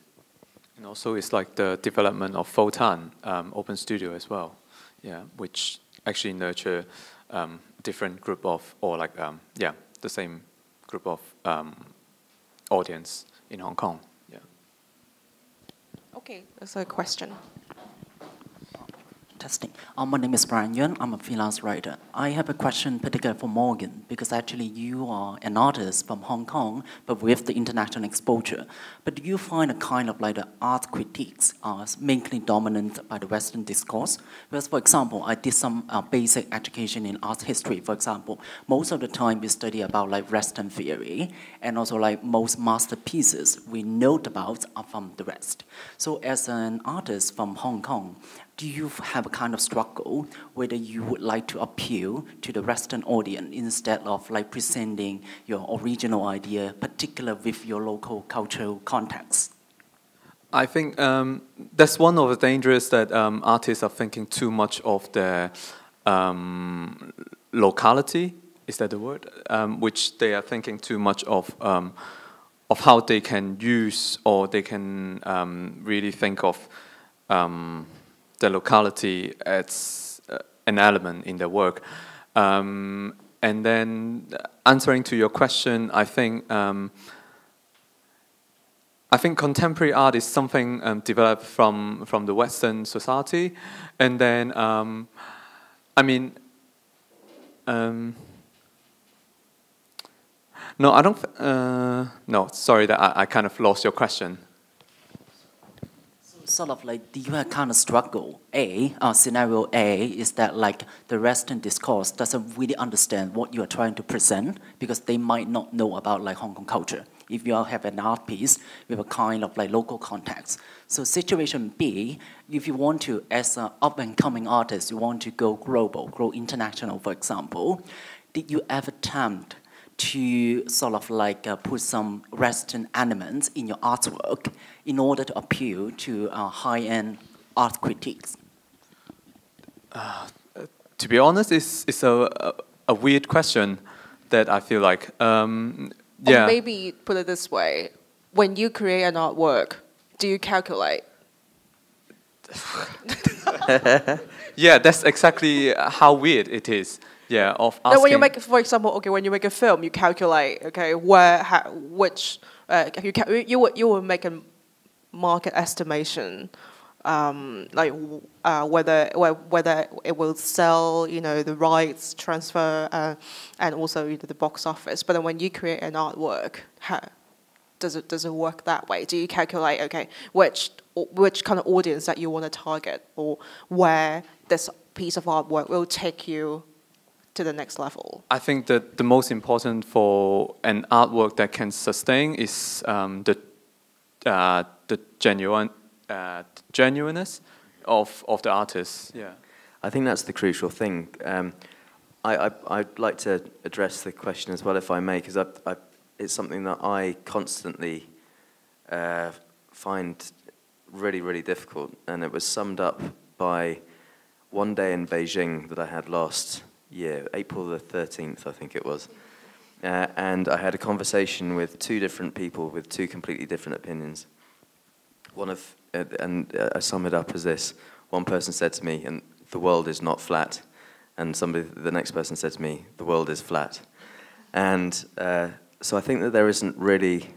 Speaker 3: And also, it's like the development of Photon Open Studio as well, yeah, which actually nurture different group of, or like, the same group of audience in Hong Kong. Yeah.
Speaker 1: Okay, there's a question.
Speaker 5: Testing. My name is Brian Yuan. I'm a freelance writer. I have a question particularly for Morgan, because actually you are an artist from Hong Kong, but with the international exposure. But do you find a kind of like the art critiques are mainly dominant by the Western discourse? Because, for example, I did some basic education in art history, for example. Most of the time we study about like Western theory, and also like most masterpieces we note about are from the West. So as an artist from Hong Kong, do you have a kind of struggle whether you would like to appeal to the Western audience instead of like presenting your original idea, particularly with your local cultural context?
Speaker 3: I think that's one of the dangers that artists are thinking too much of their locality. Is that the word? Which they are thinking too much of how they can use, or they can really think of the locality as an element in their work. And then answering to your question, I think contemporary art is something developed from the Western society, and then no, I don't. No, sorry that I kind of lost your question.
Speaker 5: Sort of like, do you have kind of struggle? Scenario A is that like the Western discourse doesn't really understand what you are trying to present, because they might not know about like Hong Kong culture. If you have an art piece with a kind of like local context. So situation B, if you want to, as an up and coming artist, you want to go global, go international, for example, did you ever attempt to sort of like put some Western elements in your artwork in order to appeal to high-end art critiques?
Speaker 3: To be honest, it's a weird question that I feel like. Yeah.
Speaker 1: Or maybe put it this way: when you create an artwork, do you calculate?
Speaker 3: Yeah, that's exactly how weird it is. Yeah, of asking.
Speaker 1: No, when you make, for example, okay, when you make a film, you calculate, okay, you will make a market estimation, whether it will sell, the rights transfer, and also the box office. But then when you create an artwork, does it work that way? Do you calculate, okay, which kind of audience that you want to target, or where this piece of artwork will take you to the next level?
Speaker 3: I think that the most important for an artwork that can sustain is the genuineness of the artist. Yeah,
Speaker 2: I think that's the crucial thing. I'd like to address the question as well, if I may, because it's something that I constantly find really, really difficult, and it was summed up by one day in Beijing that I had last year, April the 13th, I think it was. And I had a conversation with two different people with two completely different opinions. And I sum it up as this. One person said to me, and the world is not flat. And the next person said to me, the world is flat. And so I think that there isn't really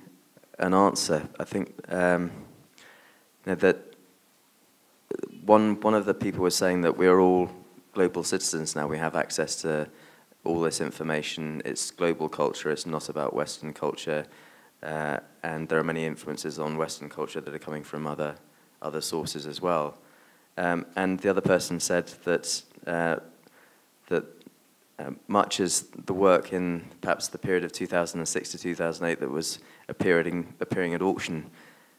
Speaker 2: an answer. I think that one of the people was saying that we're all global citizens now. We have access to all this information. It's global culture. It's not about Western culture. And there are many influences on Western culture that are coming from other sources as well. And the other person said that much as the work in perhaps the period of 2006 to 2008 that was appearing at auction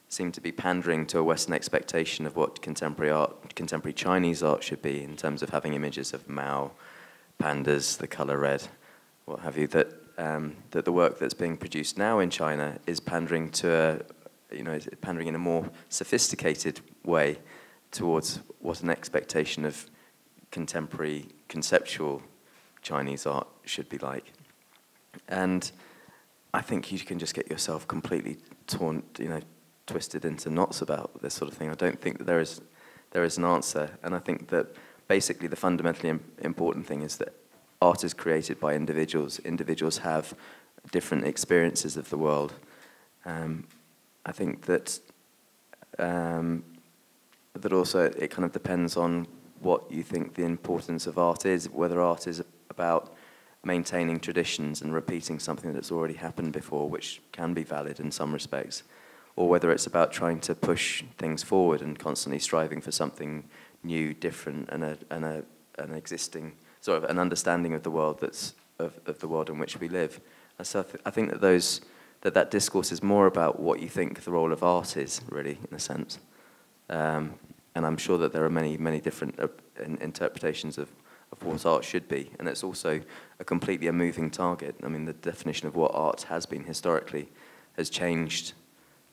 Speaker 2: seemed to be pandering to a Western expectation of what contemporary Chinese art should be, in terms of having images of Mao, pandas, the color red, what have you. That the work that's being produced now in China is pandering pandering in a more sophisticated way towards what an expectation of contemporary conceptual Chinese art should be like. And I think you can just get yourself completely torn, twisted into knots about this sort of thing. I don't think that there is an answer, and I think that basically the fundamentally important thing is that art is created by individuals. Individuals have different experiences of the world. I think that that also it kind of depends on what you think the importance of art is, whether art is about maintaining traditions and repeating something that's already happened before, which can be valid in some respects, or whether it's about trying to push things forward and constantly striving for something new, different, and an existing sort of an understanding of the world of the world in which we live. And so I think that that discourse is more about what you think the role of art is, really, in a sense. And I'm sure that there are many different interpretations of what art should be, and it's also a moving target. I mean, the definition of what art has been historically has changed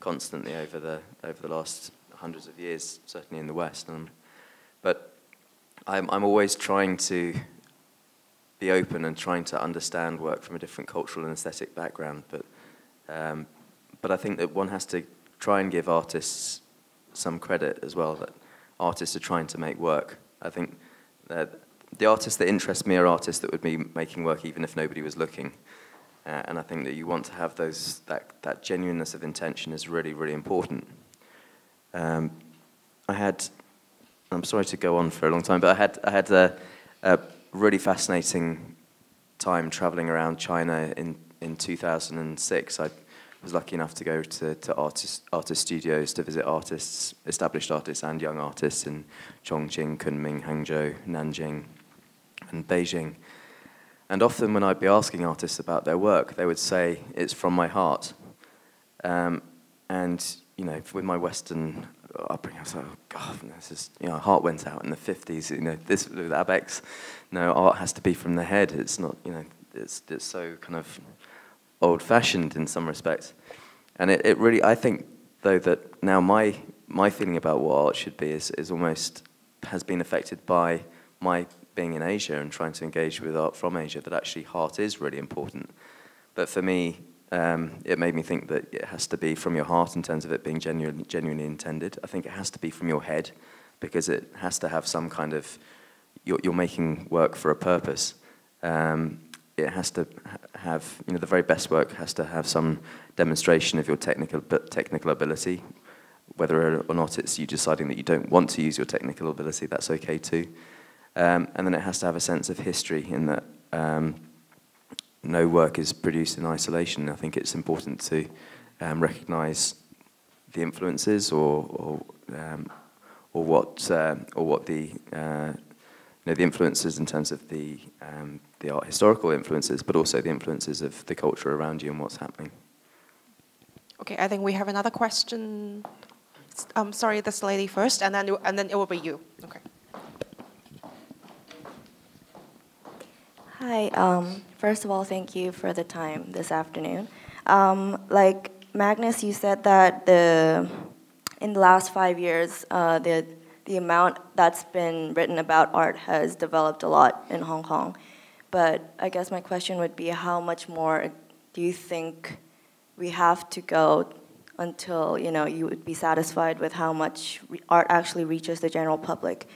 Speaker 2: constantly over the last hundreds of years, certainly in the West. But I'm always trying to be open and trying to understand work from a different cultural and aesthetic background. But I think that one has to try and give artists some credit as well, that artists are trying to make work. I think that the artists that interest me are artists that would be making work even if nobody was looking. And I think that you want to have that genuineness of intention is really, really important. I'm sorry to go on for a long time, but I had a really fascinating time traveling around China in 2006. I was lucky enough to go to artist studios to visit artists, established artists and young artists in Chongqing, Kunming, Hangzhou, Nanjing, and Beijing. And often when I'd be asking artists about their work, they would say, "It's from my heart." And, you know, with my Western upbringing, I was like, "Oh, God, this is," you know, heart went out in the 50s, you know, this with Abex. No, art has to be from the head. It's not, you know, it's so kind of old-fashioned in some respects. And it really, I think, though, that now my feeling about what art should be is almost, has been affected by my being in Asia and trying to engage with art from Asia, that actually art is really important. But for me, it made me think that it has to be from your heart in terms of it being genuinely intended. I think it has to be from your head, because it has to have some kind of, you're making work for a purpose. It has to have, you know, the very best work has to have some demonstration of your technical ability. Whether or not it's you deciding that you don't want to use your technical ability, that's okay too. And then it has to have a sense of history in that no work is produced in isolation. I think it's important to recognise the influences or what the the influences in terms of the art historical influences, but also the influences of the culture around you and what's happening.
Speaker 1: Okay, I think we have another question. Sorry, this lady first, and then it will be you. Okay.
Speaker 6: Hi. First of all, thank you for the time this afternoon. Like Magnus, you said that in the last 5 years, the amount that's been written about art has developed a lot in Hong Kong. But I guess my question would be, how much more do you think we have to go until, you know, you would be satisfied with how much art actually reaches the general public?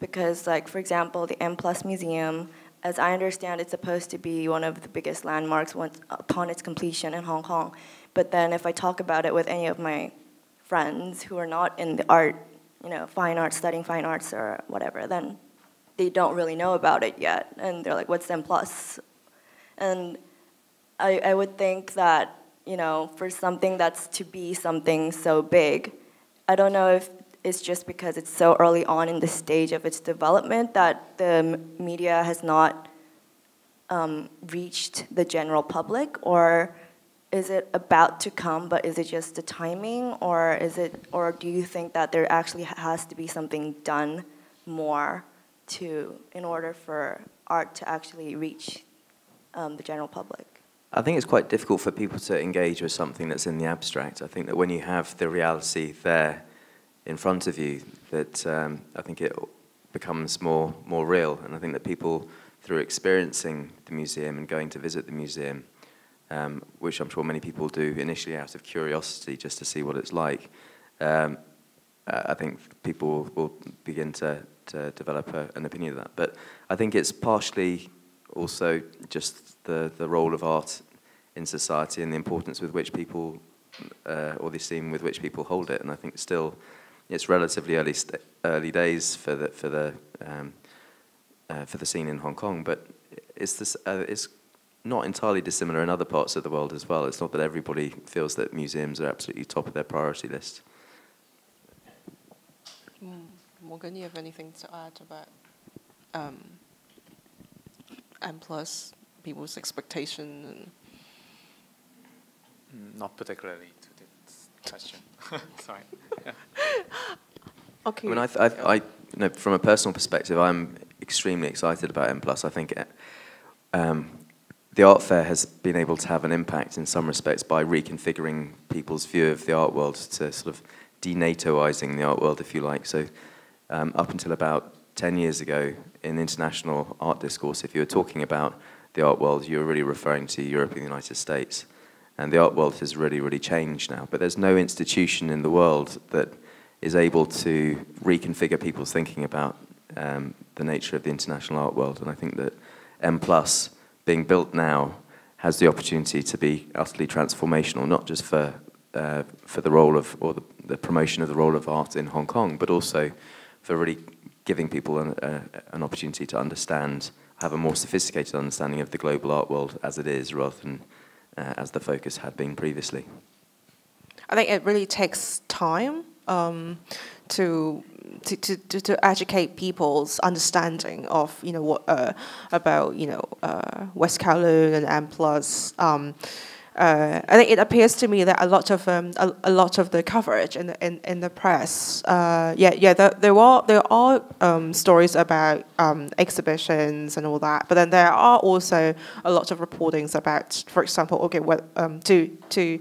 Speaker 6: Because, like, for example, the M+ Museum, as I understand, it's supposed to be one of the biggest landmarks upon its completion in Hong Kong. But then if I talk about it with any of my friends who are not in the art, you know, fine arts, studying fine arts or whatever, then they don't really know about it yet. And they're like, what's M+? And I would think that, you know, for something that's to be something so big, I don't know if it's just because it's so early on in the stage of its development that the media has not reached the general public, or is it about to come, but is it just the timing, or do you think that there actually has to be something done more in order for art to actually reach the general public?
Speaker 2: I think it's quite difficult for people to engage with something that's in the abstract. I think that when you have the reality there in front of you, that I think it becomes more real. And I think that people, through experiencing the museum and going to visit the museum, which I'm sure many people do initially out of curiosity just to see what it's like, I think people will begin to develop an opinion of that. But I think it's partially also just the role of art in society and the importance with which people, or the esteem with which people hold it. And I think still it's relatively early days for the scene in Hong Kong, but it's not entirely dissimilar in other parts of the world as well. It's not that everybody feels that museums are absolutely top of their priority list.
Speaker 1: Morgan, you have anything to add about M+, people's expectation?
Speaker 3: Not particularly to this question. Sorry. Yeah.
Speaker 1: Okay.
Speaker 2: I mean, I from a personal perspective, I'm extremely excited about M+. I think the art fair has been able to have an impact in some respects by reconfiguring people's view of the art world to sort of de-NATOizing the art world, if you like. So up until about 10 years ago, in international art discourse, if you were talking about the art world, you were really referring to Europe and the United States. And the art world has really, really changed now. But there's no institution in the world that is able to reconfigure people's thinking about the nature of the international art world. And I think that M+, being built now, has the opportunity to be utterly transformational, not just for the role of, or the promotion of the role of art in Hong Kong, but also for really giving people an opportunity to understand, have a more sophisticated understanding of the global art world as it is, rather than as the focus had been previously.
Speaker 1: I think it really takes time to educate people's understanding of what about West Kowloon and M+. I think it appears to me that a lot of the coverage in the press, there are stories about exhibitions and all that, but then there are also a lot of reportings about, for example, to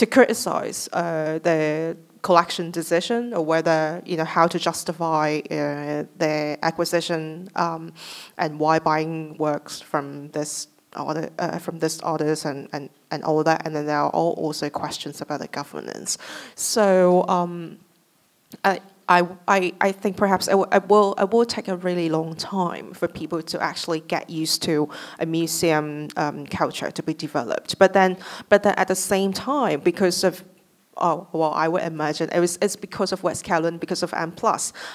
Speaker 1: criticize the collection decision, or whether how to justify the acquisition and why buying works from this artist and all that, and then there are also questions about the governance. So I think perhaps it will take a really long time for people to actually get used to a museum culture to be developed. But then at the same time, because of I would imagine it's because of West Kowloon, because of M+,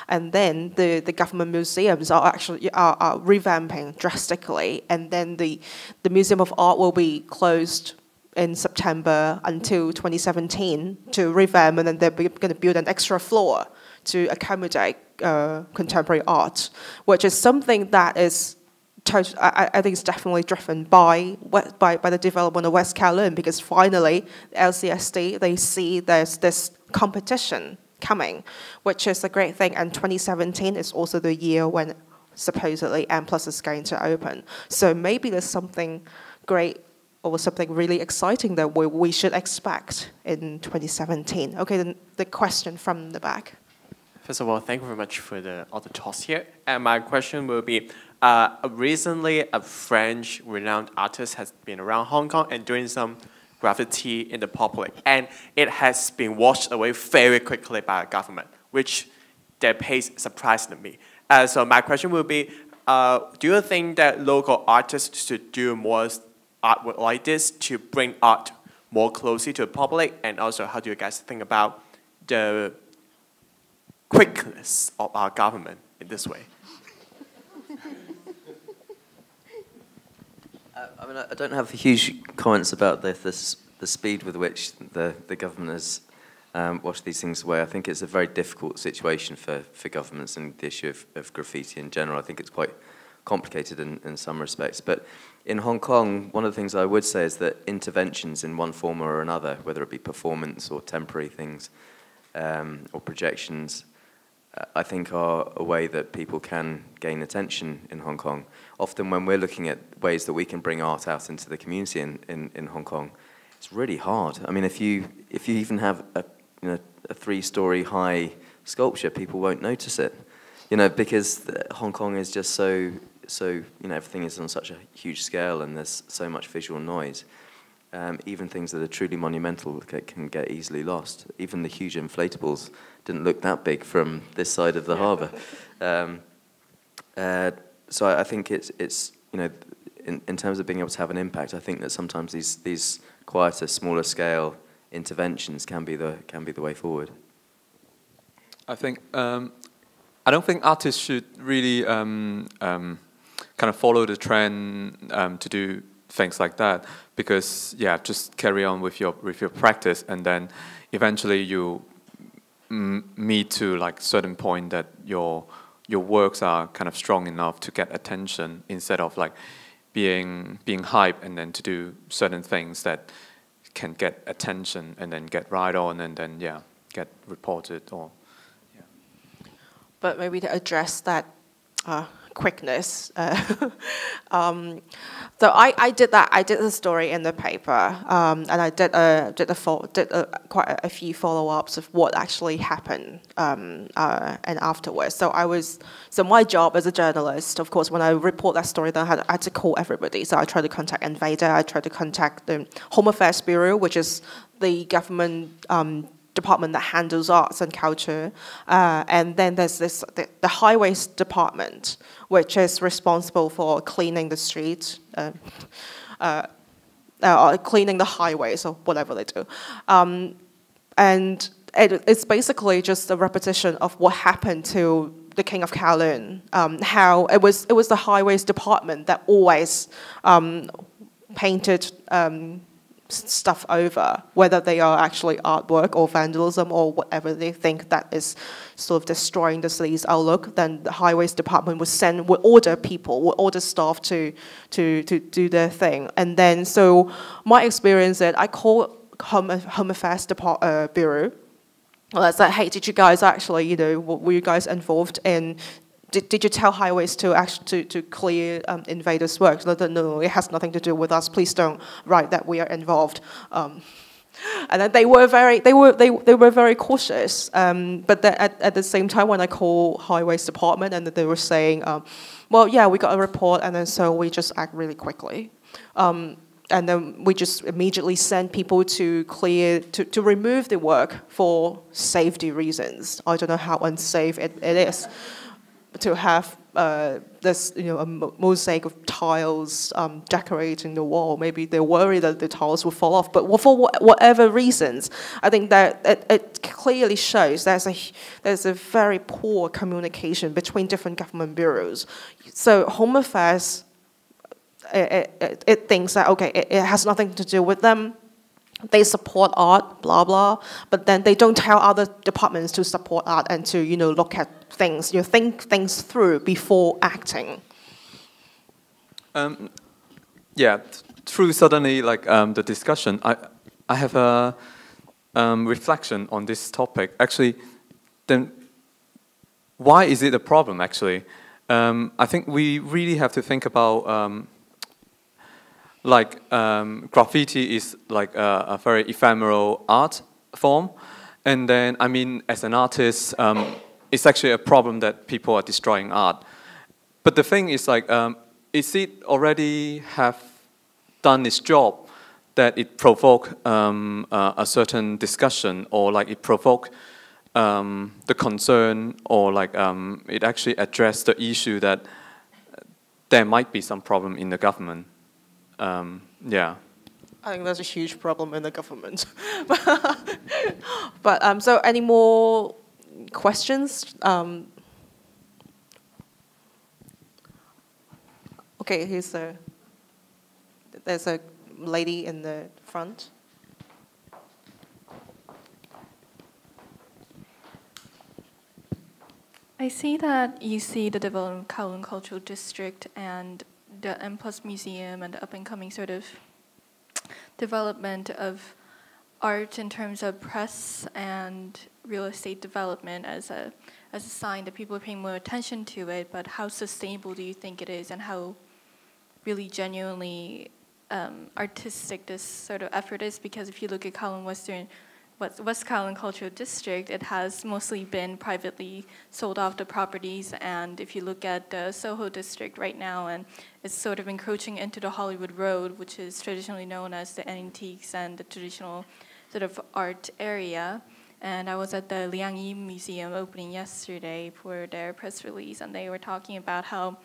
Speaker 1: and then the government museums are actually are revamping drastically, and then the Museum of Art will be closed in September until 2017 to revamp, and then they're going to build an extra floor to accommodate contemporary art, which is something that is. I think it's definitely driven by the development of West Kowloon, because finally LCSD, they see there's this competition coming, which is a great thing. And 2017 is also the year when supposedly M+ is going to open. So maybe there's something great or something really exciting that we should expect in 2017. Okay, then the question from the back.
Speaker 7: First of all, thank you very much for all the talks here. And my question will be, recently a French renowned artist has been around Hong Kong and doing some graffiti in the public. And it has been washed away very quickly by the government, which their pace surprised me. So my question will be, do you think that local artists should do more artwork like this to bring art more closely to the public? And also, how do you guys think about the quickness of our government in this way?
Speaker 2: I mean, I don't have huge comments about the speed with which the government has washed these things away. I think it's a very difficult situation for governments, and the issue of graffiti in general. I think it's quite complicated in some respects. But in Hong Kong, one of the things I would say is that interventions in one form or another, whether it be performance or temporary things or projections, I think are a way that people can gain attention in Hong Kong. Often when we're looking at ways that we can bring art out into the community in Hong Kong, it's really hard. I mean, if you even have a 3-story high sculpture, people won't notice it, because Hong Kong is just so everything is on such a huge scale, and there's so much visual noise. Even things that are truly monumental can get easily lost. Even the huge inflatables didn't look that big from this side of the harbour. So I think it's in terms of being able to have an impact, I think that sometimes these quieter, smaller scale interventions can be the way forward.
Speaker 3: I think I don't think artists should really kind of follow the trend to do things like that, because just carry on with your practice, and then eventually you meet to like certain point that your works are kind of strong enough to get attention, instead of like being hyped and then to do certain things that can get attention and then get right on and then get reported or.
Speaker 1: But maybe to address that quickness. So I did that. I did the story in the paper, and I did quite a few follow-ups of what actually happened, and afterwards. So my job as a journalist, of course, when I report that story, then I had to call everybody. So I tried to contact Invader. I tried to contact the Home Affairs Bureau, which is the government department that handles arts and culture, and then there's the highways department, which is responsible for cleaning the streets, cleaning the highways or whatever they do, and it's basically just a repetition of what happened to the King of Kowloon. How it was the highways department that always painted stuff over, whether they are actually artwork or vandalism or whatever they think that is sort of destroying the city's outlook. Then the highways department would order staff to do their thing. And then so my experience is I called Home Affairs Bureau. Well, I said, hey, did you guys actually, were you guys involved in? Did you tell highways to clear invaders' work? No, it has nothing to do with us. Please don't write that we are involved. And then they were very cautious. But at the same time, when I called highways department, and they were saying, well, yeah, we got a report, and then so we just act really quickly. And then we just immediately send people to remove the work for safety reasons. I don't know how unsafe it is to have this, a mosaic of tiles decorating the wall. Maybe they're worried that the tiles will fall off. But for whatever reasons, I think that it clearly shows there's a very poor communication between different government bureaus. So Home Affairs, it thinks that, okay, it has nothing to do with them. They support art, blah, blah, but then they don't tell other departments to support art and to, look at things, think things through before acting.
Speaker 3: Through suddenly, the discussion, I have a reflection on this topic. Actually, then why is it a problem, actually? I think we really have to think about graffiti is like a very ephemeral art form, and then as an artist, it's actually a problem that people are destroying art. But the thing is is it already have done its job, that it provoke a certain discussion, or it provoke the concern, or it actually addressed the issue that there might be some problem in the government.
Speaker 1: I think there's a huge problem in the government. But so any more questions? Okay, there's a lady in the front.
Speaker 8: I see that you see the development of Kowloon Cultural District and the M+ Museum and the up-and-coming sort of development of art in terms of press and real estate development as a sign that people are paying more attention to it. But how sustainable do you think it is, and how really genuinely artistic this sort of effort is? Because if you look at West Kowloon Cultural District, it has mostly been privately sold off the properties, and if you look at the Soho district right now, and it's sort of encroaching into the Hollywood Road, which is traditionally known as the antiques and the traditional sort of art area. And I was at the Liangyi Museum opening yesterday for their press release, and they were talking about how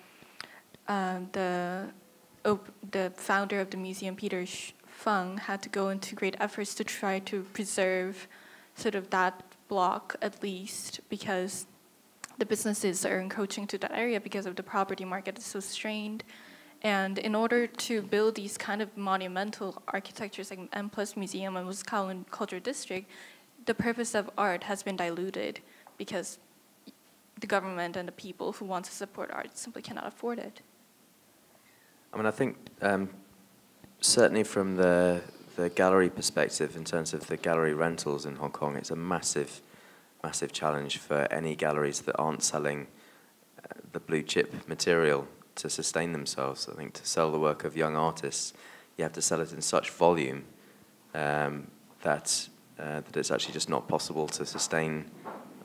Speaker 8: the founder of the museum, Peter Feng, had to go into great efforts to try to preserve sort of that block at least, because the businesses are encroaching to that area because of the property market is so strained. And in order to build these kind of monumental architectures like M+ Museum and Kowloon Cultural District, the purpose of art has been diluted because the government and the people who want to support art simply cannot afford it.
Speaker 2: I mean, I think certainly from the gallery perspective, in terms of the gallery rentals in Hong Kong, it's a massive challenge for any galleries that aren't selling the blue chip material to sustain themselves. I think to sell the work of young artists, you have to sell it in such volume that it's actually just not possible to sustain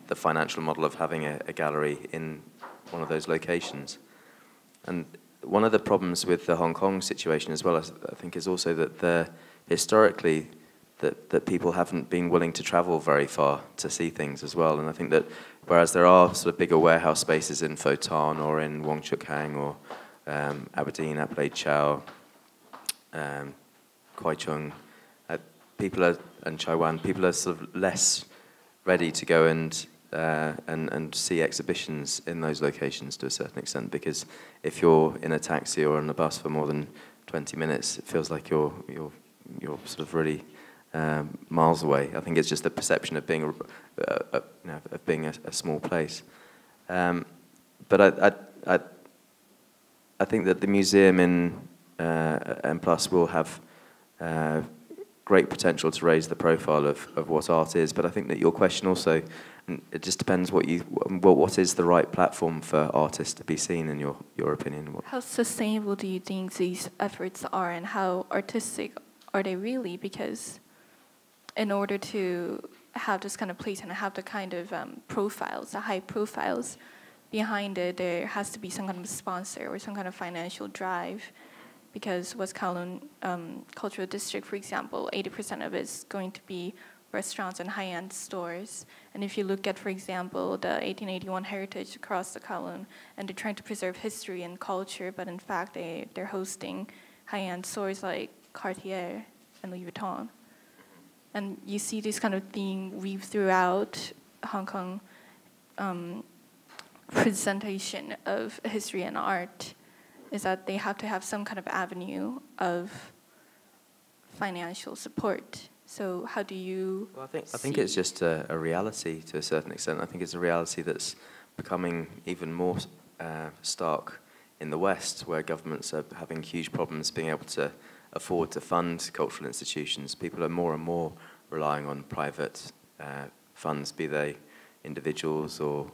Speaker 2: the financial model of having a gallery in one of those locations. And one of the problems with the Hong Kong situation as well, I think, is also that historically that people haven't been willing to travel very far to see things as well. And I think that whereas there are sort of bigger warehouse spaces in Fo Tan or in Wong Chuk Hang or Aberdeen, Adelaide Chow, Kwai Chung, and Chai Wan, people are sort of less ready to go and see exhibitions in those locations to a certain extent, because if you're in a taxi or on a bus for more than 20 minutes, it feels like you're sort of really miles away. I think it's just the perception of being a small place. But I think that the museum in M+ will have great potential to raise the profile of what art is. But I think that your question also, it just depends what is the right platform for artists to be seen, in your opinion.
Speaker 8: How sustainable do you think these efforts are, and how artistic are they really? Because in order to have this kind of place and have the kind of profiles, the high profiles behind it, there has to be some kind of sponsor or some kind of financial drive. Because West Kowloon Cultural District, for example, 80% of it is going to be restaurants and high-end stores. And if you look at, for example, the 1881 heritage across the Kowloon, and they're trying to preserve history and culture, but in fact they're hosting high-end stores like Cartier and Louis Vuitton. And you see this kind of theme weave throughout Hong Kong presentation of history and art, is that they have to have some kind of avenue of financial support. So how do you? Well,
Speaker 2: I think it's just a reality to a certain extent. I think it's a reality that's becoming even more stark in the West, where governments are having huge problems being able to afford to fund cultural institutions. People are more and more relying on private funds, be they individuals or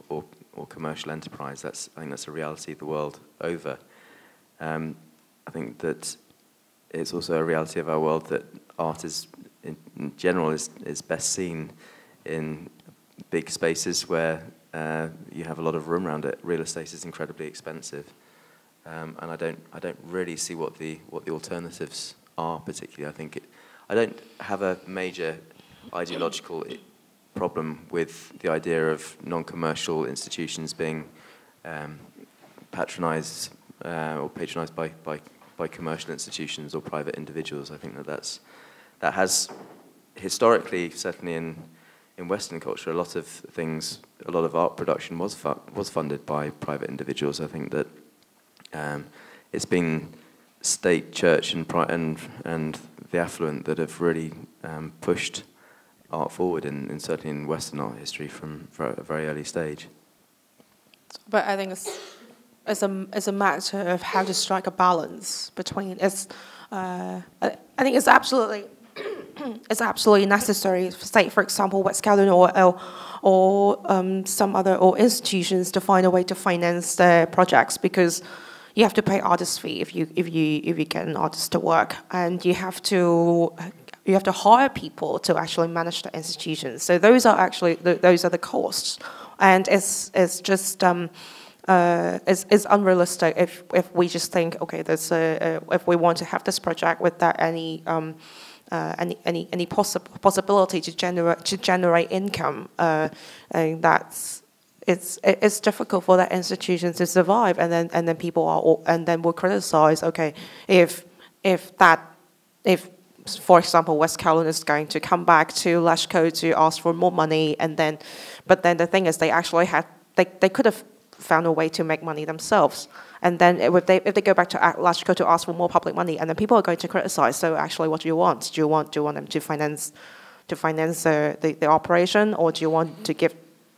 Speaker 2: commercial enterprise. I think that's a reality the world over. I think that it's also a reality of our world that art is, in general, is best seen in big spaces where you have a lot of room around it. Real estate is incredibly expensive, and I don't really see what the alternatives are particularly. I don't have a major ideological problem with the idea of non-commercial institutions being patronised or patronised by commercial institutions or private individuals. I think that has historically, certainly in Western culture, a lot of art production was funded by private individuals. I think that it's been state, church, and the affluent that have really pushed art forward, and certainly in Western art history from a very early stage.
Speaker 1: But I think it's a matter of how to strike a balance between. I think it's absolutely necessary. Say, for example, West Kowloon or some other institutions to find a way to finance their projects, because you have to pay artist fee if you get an artist to work, and you have to hire people to actually manage the institutions. So those are the costs, and it's just. It's unrealistic if we just think, okay, if we want to have this project without any possibility to generate income, and it's difficult for that institution to survive, and then people will criticize, okay, if for example, West Kowloon is going to come back to Lashko to ask for more money, but then the thing is, they actually they could have found a way to make money themselves. And then if they go back to Lashko to ask for more public money, and then people are going to criticize. So actually, what do you want? Do you want them to finance the operation, or do you want to give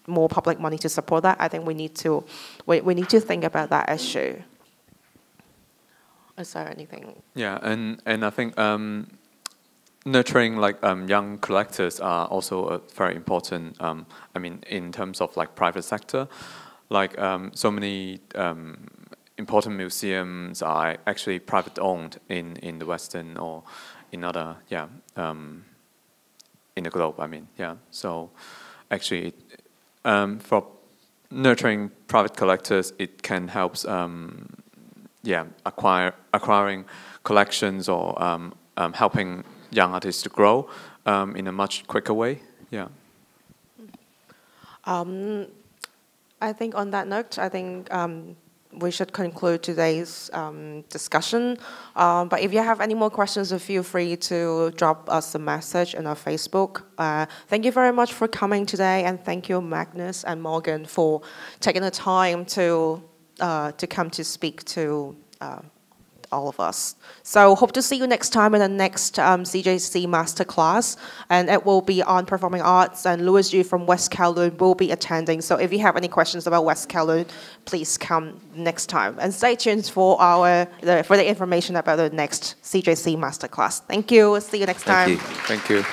Speaker 1: more public money to support that? I think we need to think about that issue. Is there anything?
Speaker 3: Yeah, and I think nurturing young collectors are also a very important. I mean, in terms of private sector, so many important museums are actually private owned in the Western or in other in the globe. I mean, so actually. For nurturing private collectors, it can help, acquiring collections or helping young artists to grow in a much quicker way. Yeah.
Speaker 1: I think on that note, we should conclude today's discussion. But if you have any more questions, feel free to drop us a message on our Facebook. Thank you very much for coming today, and thank you, Magnus and Morgan, for taking the time to come to speak to all of us. So hope to see you next time in the next CJC Masterclass, and it will be on performing arts, and Louis Yu from West Kowloon will be attending. So if you have any questions about West Kowloon, please come next time, and stay tuned for the information about the next CJC Masterclass. Thank you. See you next time.
Speaker 3: Thank you.